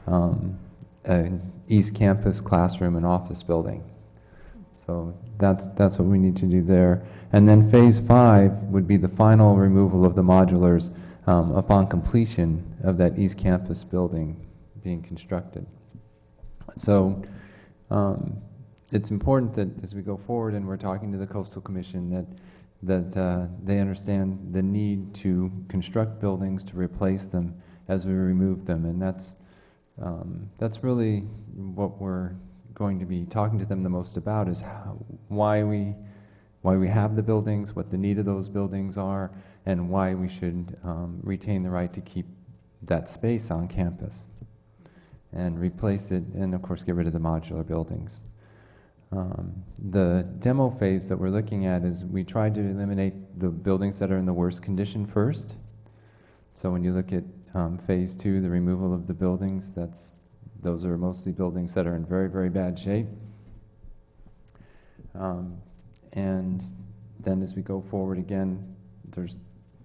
an East Campus classroom and office building. So that's what we need to do there. And then phase 5 would be the final removal of the modulars upon completion of that East Campus building being constructed. So it's important that as we go forward and we're talking to the Coastal Commission that they understand the need to construct buildings to replace them as we remove them, and that's really what we're going to be talking to them the most about, is why we have the buildings, what the need of those buildings are, and why we should retain the right to keep that space on campus and replace it, and of course get rid of the modular buildings. The demo phase that we're looking at is we tried to eliminate the buildings that are in the worst condition first. So when you look at phase 2, the removal of the buildings, those are mostly buildings that are in very, very bad shape. And then as we go forward again,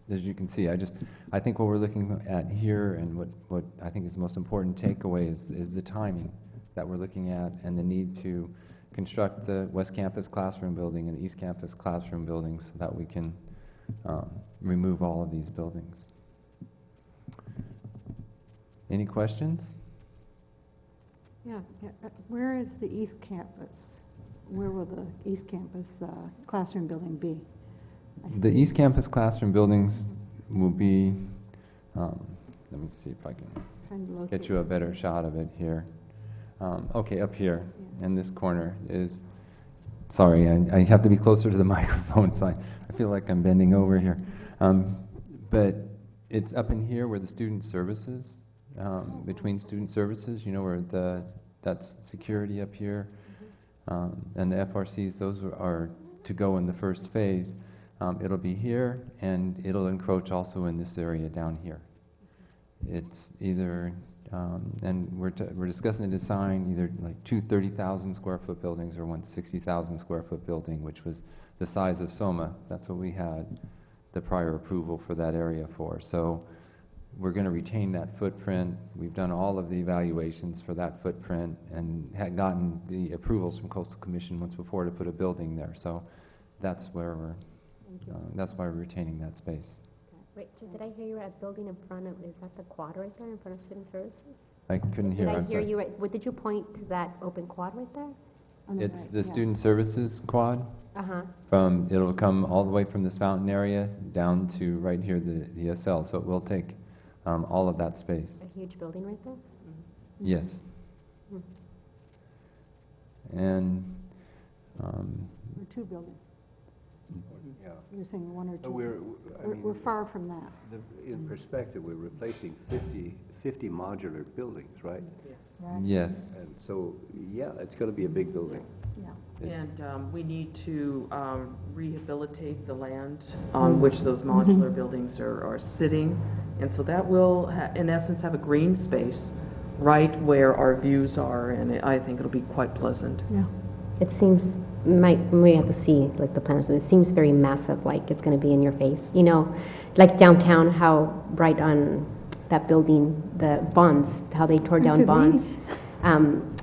as you can see, I think what we're looking at here, and what I think is the most important takeaway is the timing that we're looking at, and the need to construct the West Campus classroom building and the East Campus classroom building so that we can remove all of these buildings. Any questions? Yeah, where is the East Campus? Where will the East Campus classroom building be? The East Campus classroom buildings will be, let me see if I Trying to can locate get you a better shot of it here. Okay, up here in this corner is, sorry, I have to be closer to the microphone, so I feel like I'm bending over here. But it's up in here where the student services, between student services, you know, where that's security up here. And the FRCs, those are to go in the first phase. It'll be here, and it'll encroach also in this area down here. It's either, and we're discussing the design, either like 2 30,000 square foot buildings or one 60,000 square foot building, which was the size of SOMA. That's what we had the prior approval for that area for. So we're going to retain that footprint. We've done all of the evaluations for that footprint and had gotten the approvals from Coastal Commission once before to put a building there. So that's where we're, that's why we're retaining that space. Wait, did I hear you were at building in front of, is that the quad right there in front of student services? I couldn't hear. Did I I'm hear sorry. you right, what, did you point to that open quad right there? It's the student services quad. Uh-huh. It'll come all the way from this fountain area down to right here, the SL. So it will take all of that space. A huge building right there? Yes. And Or two buildings? Yeah. You're saying one or two? I mean, We're far from that. In perspective, we're replacing 50 modular buildings, right? yes. And so, yeah, it's going to be a big building. And we need to rehabilitate the land on which those modular buildings are sitting. And so that will, in essence, have a green space right where our views are, and I think it'll be quite pleasant. Yeah. It seems, we have to see like the plans, it seems very massive, like it's going to be in your face. You know, like downtown, how right on that building, the Bonds, how they tore down could be. Bonds.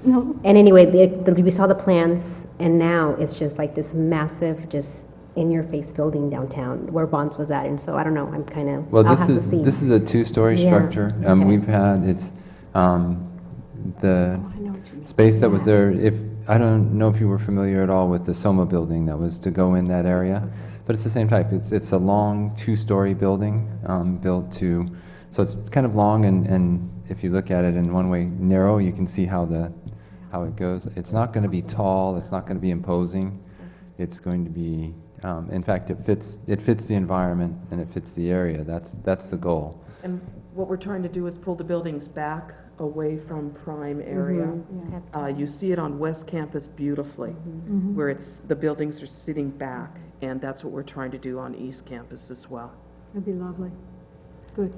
No. And anyway, we saw the plans, and now it's just like this massive, just in-your-face building downtown where Bonds was at. And so I don't know, I'm kind of, Well, I'll have to see. this is a two-story Yeah, structure. okay. We've had, it's, the I know what you mean. space that was there, I don't know if you were familiar at all with the SOMA building that was to go in that area, but it's the same type. It's a long two-story building built to, so it's kind of long, and if you look at it in one way narrow, you can see how it goes. It's not going to be tall. It's not going to be imposing. It's going to be, in fact, it fits the environment and it fits the area. That's the goal. And what we're trying to do is pull the buildings back away from prime area. You see it on West Campus beautifully, where the buildings are sitting back, and that's what we're trying to do on East Campus as well. That'd be lovely. Good.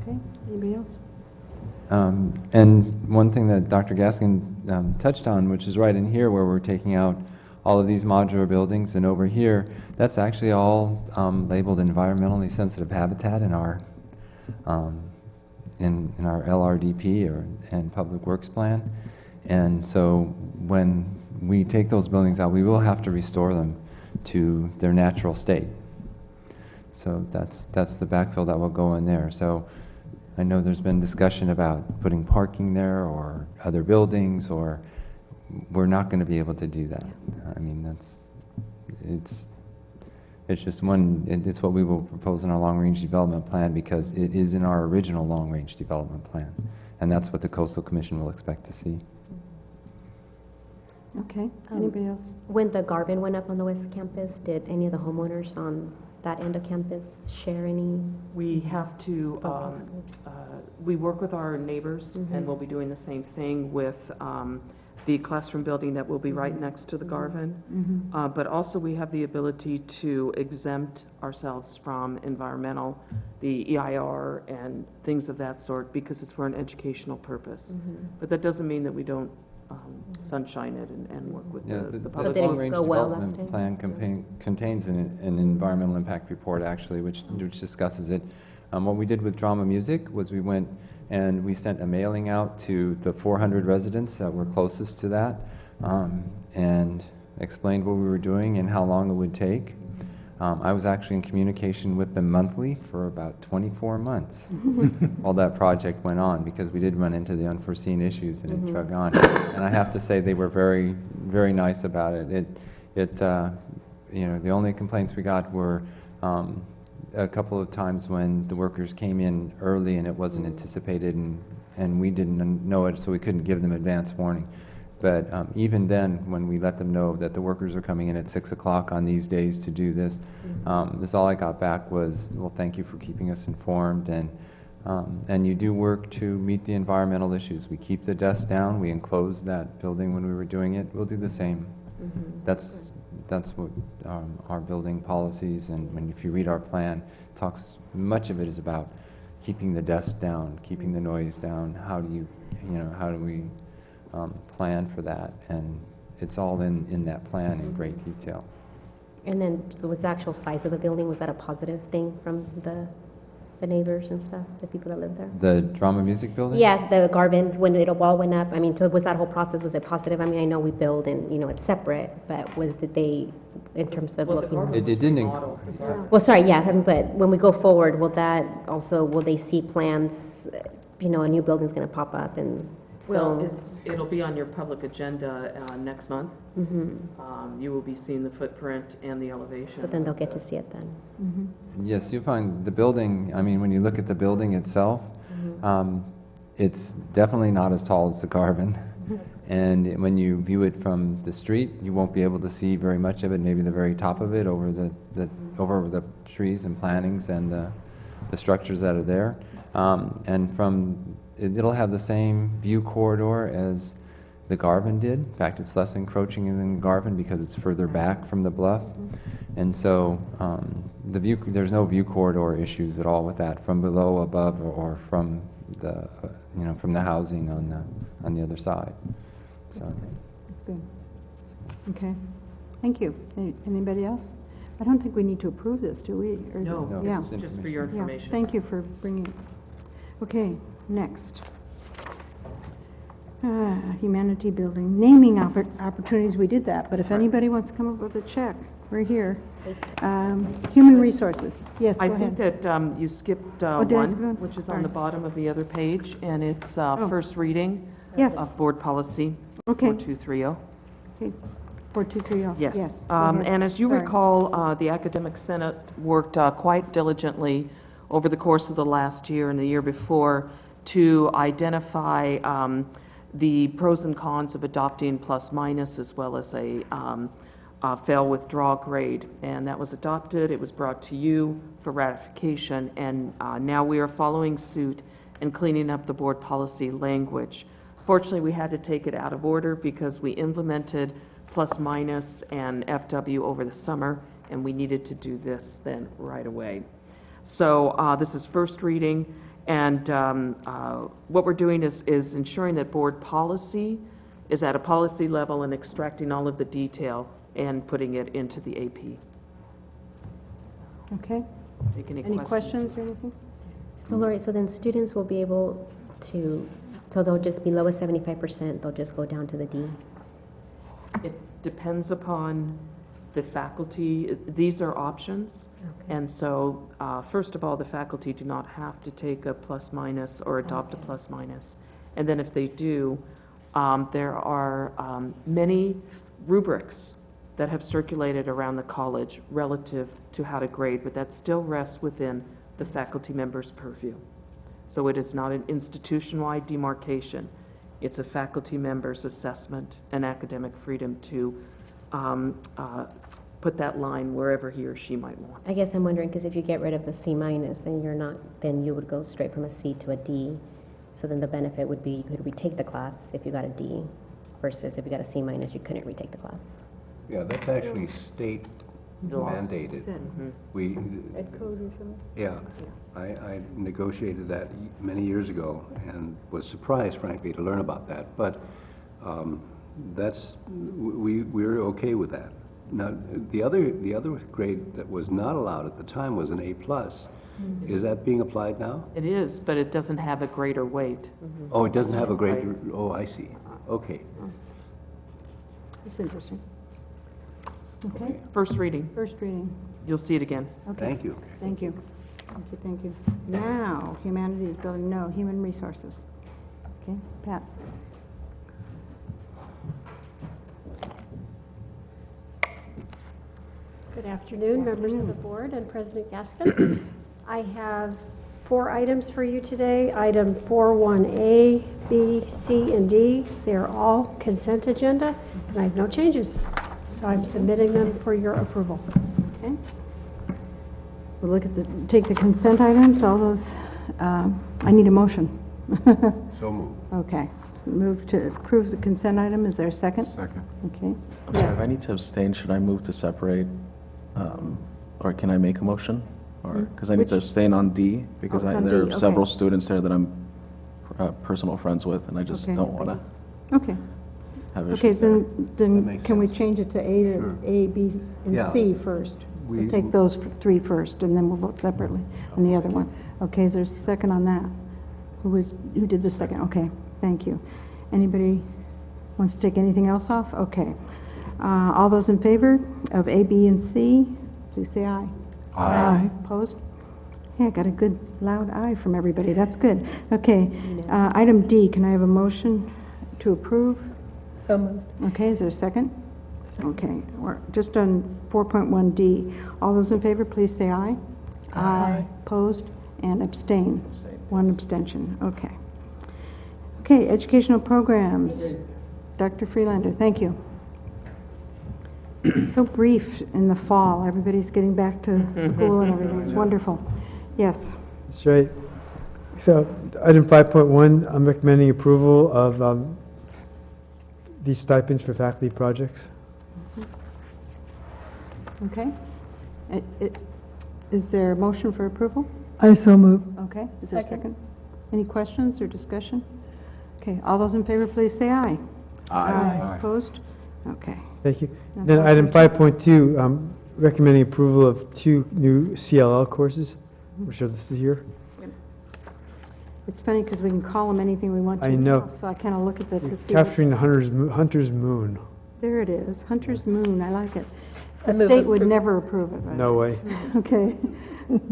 Okay, anybody else? And one thing that Dr. Gaskin touched on, which is right in here where we're taking out all of these modular buildings, and over here, that's actually all labeled environmentally sensitive habitat in our in our LRDP and Public Works Plan. And so when we take those buildings out, we will have to restore them to their natural state. So that's the backfill that will go in there. So I know there's been discussion about putting parking there or other buildings, or we're not going to be able to do that. I mean, it's just it's what we will propose in our long-range development plan, because it is in our original long-range development plan. And that's what the Coastal Commission will expect to see. Okay, anybody else? When the Garvin went up on the West Campus, did any of the homeowners on that end of campus share any? We have to, we work with our neighbors, and we'll be doing the same thing with the classroom building that will be right next to the Garvin. But also we have the ability to exempt ourselves from environmental, the EIR and things of that sort, because it's for an educational purpose. But that doesn't mean that we don't sunshine it and work with the public. did it long-range go well last development time? plan contains an environmental impact report, actually, which discusses it. What we did with Drama Music was we went and we sent a mailing out to the 400 residents that were closest to that, and explained what we were doing and how long it would take. I was actually in communication with them monthly for about 24 months while that project went on, because we did run into the unforeseen issues and it chugged on. And I have to say they were very, very nice about it. You know, the only complaints we got were a couple of times when the workers came in early and it wasn't anticipated, and we didn't know it, so we couldn't give them advance warning. But even then, when we let them know that the workers are coming in at 6 o'clock on these days to do this, this all I got back was, well, thank you for keeping us informed, and you do work to meet the environmental issues. We keep the desks down, we enclosed that building when we were doing it, we'll do the same. That's what our building policies, and if you read our plan, much of it is about keeping the desks down, keeping the noise down. How do we plan for that? And it's all in that plan in great detail. And then was the actual size of the building, was that a positive thing from the neighbors and stuff, the people that live there? The drama music building? Yeah, the Garvin, when it wall went up, I mean, so was that whole process, was it positive? I mean, I know we build and, you know, it's separate, but did they, in terms of looking? It didn't. Well, sorry, yeah, I mean, but when we go forward, will they see plans, you know, a new building's gonna pop up and so? Well, it'll be on your public agenda next month. You will be seeing the footprint and the elevation. So then they'll get to see it then? Yes, you'll find the building, I mean, when you look at the building itself, it's definitely not as tall as the Garvin. And when you view it from the street, you won't be able to see very much of it, maybe the very top of it over the trees and plantings and the structures that are there. And it'll have the same view corridor as the Garvin did. In fact, it's less encroaching than Garvin because it's further back from the bluff. And so there's no view corridor issues at all with that from below, above, or from the housing on the other side. So. That's good. Okay, thank you. Anybody else? I don't think we need to approve this, do we? Or is it- No, Yeah. it's just for your Yeah, information. thank you for bringing it. Okay, next. Humanity Building, naming opportunities, we did that, but if anybody wants to come up with a check, we're here. Human Resources, yes, go I ahead. think that you skipped Oh, did I skip one, one? which is Sorry. on the bottom of the other page, and it's first reading Yes. of board policy Okay. 4230. Okay, 4230, Yes. yes. go ahead. And as you Sorry. recall, the Academic Senate worked quite diligently over the course of the last year and the year before to identify the pros and cons of adopting plus minus, as well as a fail withdraw grade. And that was adopted. It was brought to you for ratification. And now we are following suit and cleaning up the board policy language. Fortunately, we had to take it out of order because we implemented plus minus and FW over the summer, and we needed to do this then right away. So this is first reading, and what we're doing is ensuring that board policy is at a policy level and extracting all of the detail and putting it into the AP. Okay, Take any any questions? questions or anything? So Lori, so then students will be able to, so they'll just be lowest 75%, they'll just go down to the D? It depends upon the faculty. These are options. And so, first of all, the faculty do not have to take a plus minus or adopt a plus minus. And then if they do, there are many rubrics that have circulated around the college relative to how to grade, but that still rests within the faculty member's purview. So it is not an institution-wide demarcation. It's a faculty member's assessment and academic freedom to put that line wherever he or she might want. I guess I'm wondering, because if you get rid of the C minus, then you would go straight from a C to a D. So then the benefit would be you could retake the class if you got a D, versus if you got a C minus, you couldn't retake the class. Yeah, that's actually state mandated. We, Ed code or something? yeah, I negotiated that many years ago and was surprised, frankly, to learn about that. But we're okay with that. Now, the other grade that was not allowed at the time was an A+. Is that being applied now? It is, but it doesn't have a greater weight. Oh, it doesn't have a That's greater, right. oh, I see. Okay. That's interesting. Okay, First reading. first reading. You'll see it again. Okay. Thank you. Thank you. Thank you, thank you. Now, humanities building, no, human resources. Okay, Pat. Good afternoon, members of the board and President Gaskin. I have 4 items for you today. Item 4.1A, B, C, and D. They are all consent agenda, and I have no changes. So I'm submitting them for your approval. Okay. We'll look at take the consent items, all those, I need a motion. So moved. Okay, let's move to approve the consent item. Is there a second? Second. Okay. I'm sorry, if I need to abstain, should I move to separate, or can I make a motion? Or, because I need to abstain on D, because Oh, it's on there D, are several okay. students there that I'm personal friends with, and I just Okay. don't want to Okay. have Okay, issues there. then makes can we sense. change it to A, B, and Yeah. C first? We'll We- take those 3 first, and then we'll vote separately on the other one. Okay, is there a second on that? Who did the second? Okay, thank you. Anybody wants to take anything else off? Okay. All those in favor of A, B, and C, please say aye. Aye. Opposed? Yeah, I got a good loud aye from everybody. That's good. Okay. Item D, can I have a motion to approve? So moved. Okay, is there a second? Okay, we're just on 4.1D. All those in favor, please say aye. Aye. Opposed and abstain. One abstention, okay. Okay, educational programs. Dr. Freelander, thank you. It's so brief in the fall. Everybody's getting back to school and everything. It's wonderful. Yes. That's right. So, item 5.1, I'm recommending approval of these stipends for faculty projects. Okay. Is there a motion for approval? I so move. Okay, is there a second? Any questions or discussion? Okay, all those in favor, please say aye. Aye. Opposed? Okay. Thank you. Now, Then item 5.2, recommending approval of 2 new CLL courses, which are listed here. It's funny because we can call them anything we want to. I know. now, So I kind of look at that to see. what- Capturing the Hunter's Moon. There it is, Hunter's Moon, I like it. I The move state would appro- never approve it. right? No way. Okay.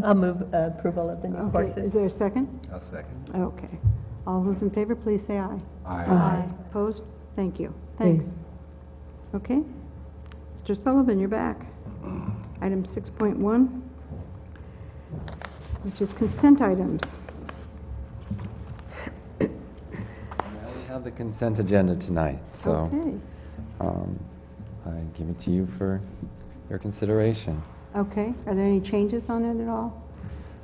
I'll move approval of the new Okay, is courses. there a second? I'll second. Okay. All those in favor, please say aye. Aye. Opposed? Thank you. Thanks. Okay. Mr. Sullivan, you're back. Item 6.1, which is consent items. We have the consent agenda tonight, so Okay. I give it to you for your consideration. Okay. Are there any changes on it at all?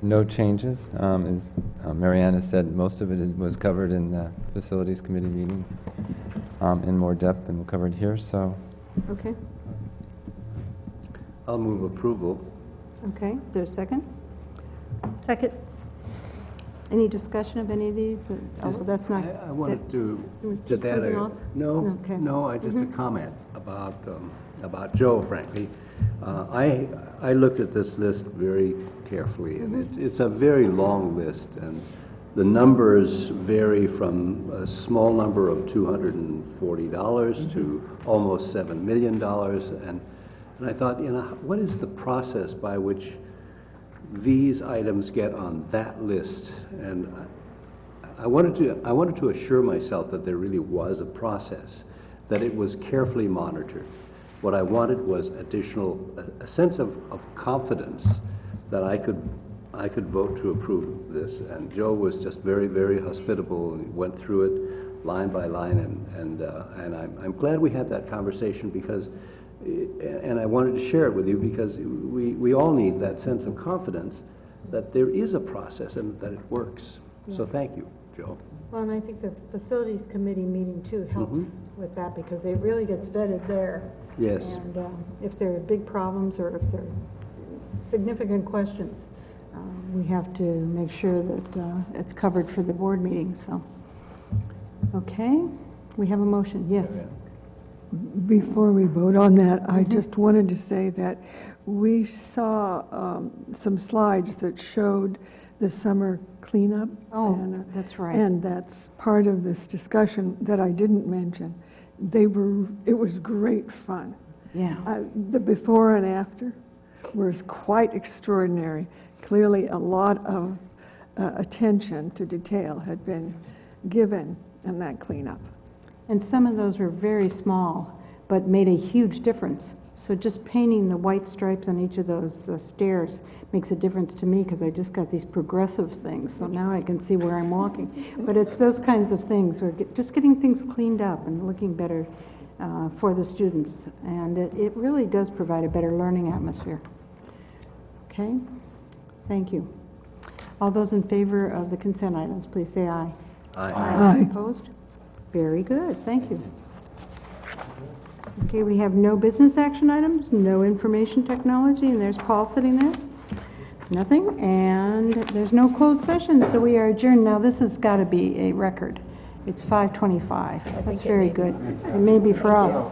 No changes. As Mariana said, most of it was covered in the Facilities Committee meeting in more depth than we covered here, so Okay. I'll move approval. Okay. Is there a second? Second. Any discussion of any of these? Oh, that's not. I wanted to You want to just take add something a, off? no, Okay. no, just a Mhm. comment about Joe, frankly. I looked at this list very carefully, and it's a very long list, and the numbers vary from a small number of $240 to almost $7 million, and I thought, what is the process by which these items get on that list? And I wanted to assure myself that there really was a process, that it was carefully monitored. What I wanted was a sense of confidence that I could vote to approve this. And Joe was just very, very hospitable and went through it line by line, and I'm glad we had that conversation because, and I wanted to share it with you because we all need that sense of confidence that there is a process and that it works. So thank you, Joe. Well, and I think the Facilities Committee meeting too helps with that because it really gets vetted there. Yes. And if there are big problems or if there are significant questions, we have to make sure that it's covered for the board meeting, so. Okay, we have a motion, yes. Before we vote on that, I just wanted to say that we saw some slides that showed the summer cleanup. Oh, and, that's right. And that's part of this discussion that I didn't mention. It was great fun. Yeah. The before and after. was quite extraordinary. Clearly, a lot of attention to detail had been given in that cleanup. And some of those were very small, but made a huge difference. So just painting the white stripes on each of those stairs makes a difference to me because I just got these progressive things. So now I can see where I'm walking. But it's those kinds of things, where just getting things cleaned up and looking better for the students. And it really does provide a better learning atmosphere. Okay, thank you. All those in favor of the consent items, please say aye. Aye. Aye. Opposed? Very good, thank you. Okay, we have no business action items, no information technology, and there's Paul sitting there. Nothing, and there's no closed session, so we are adjourned. Now, this has got to be a record. It's 5:25. That's very good. It may be for us.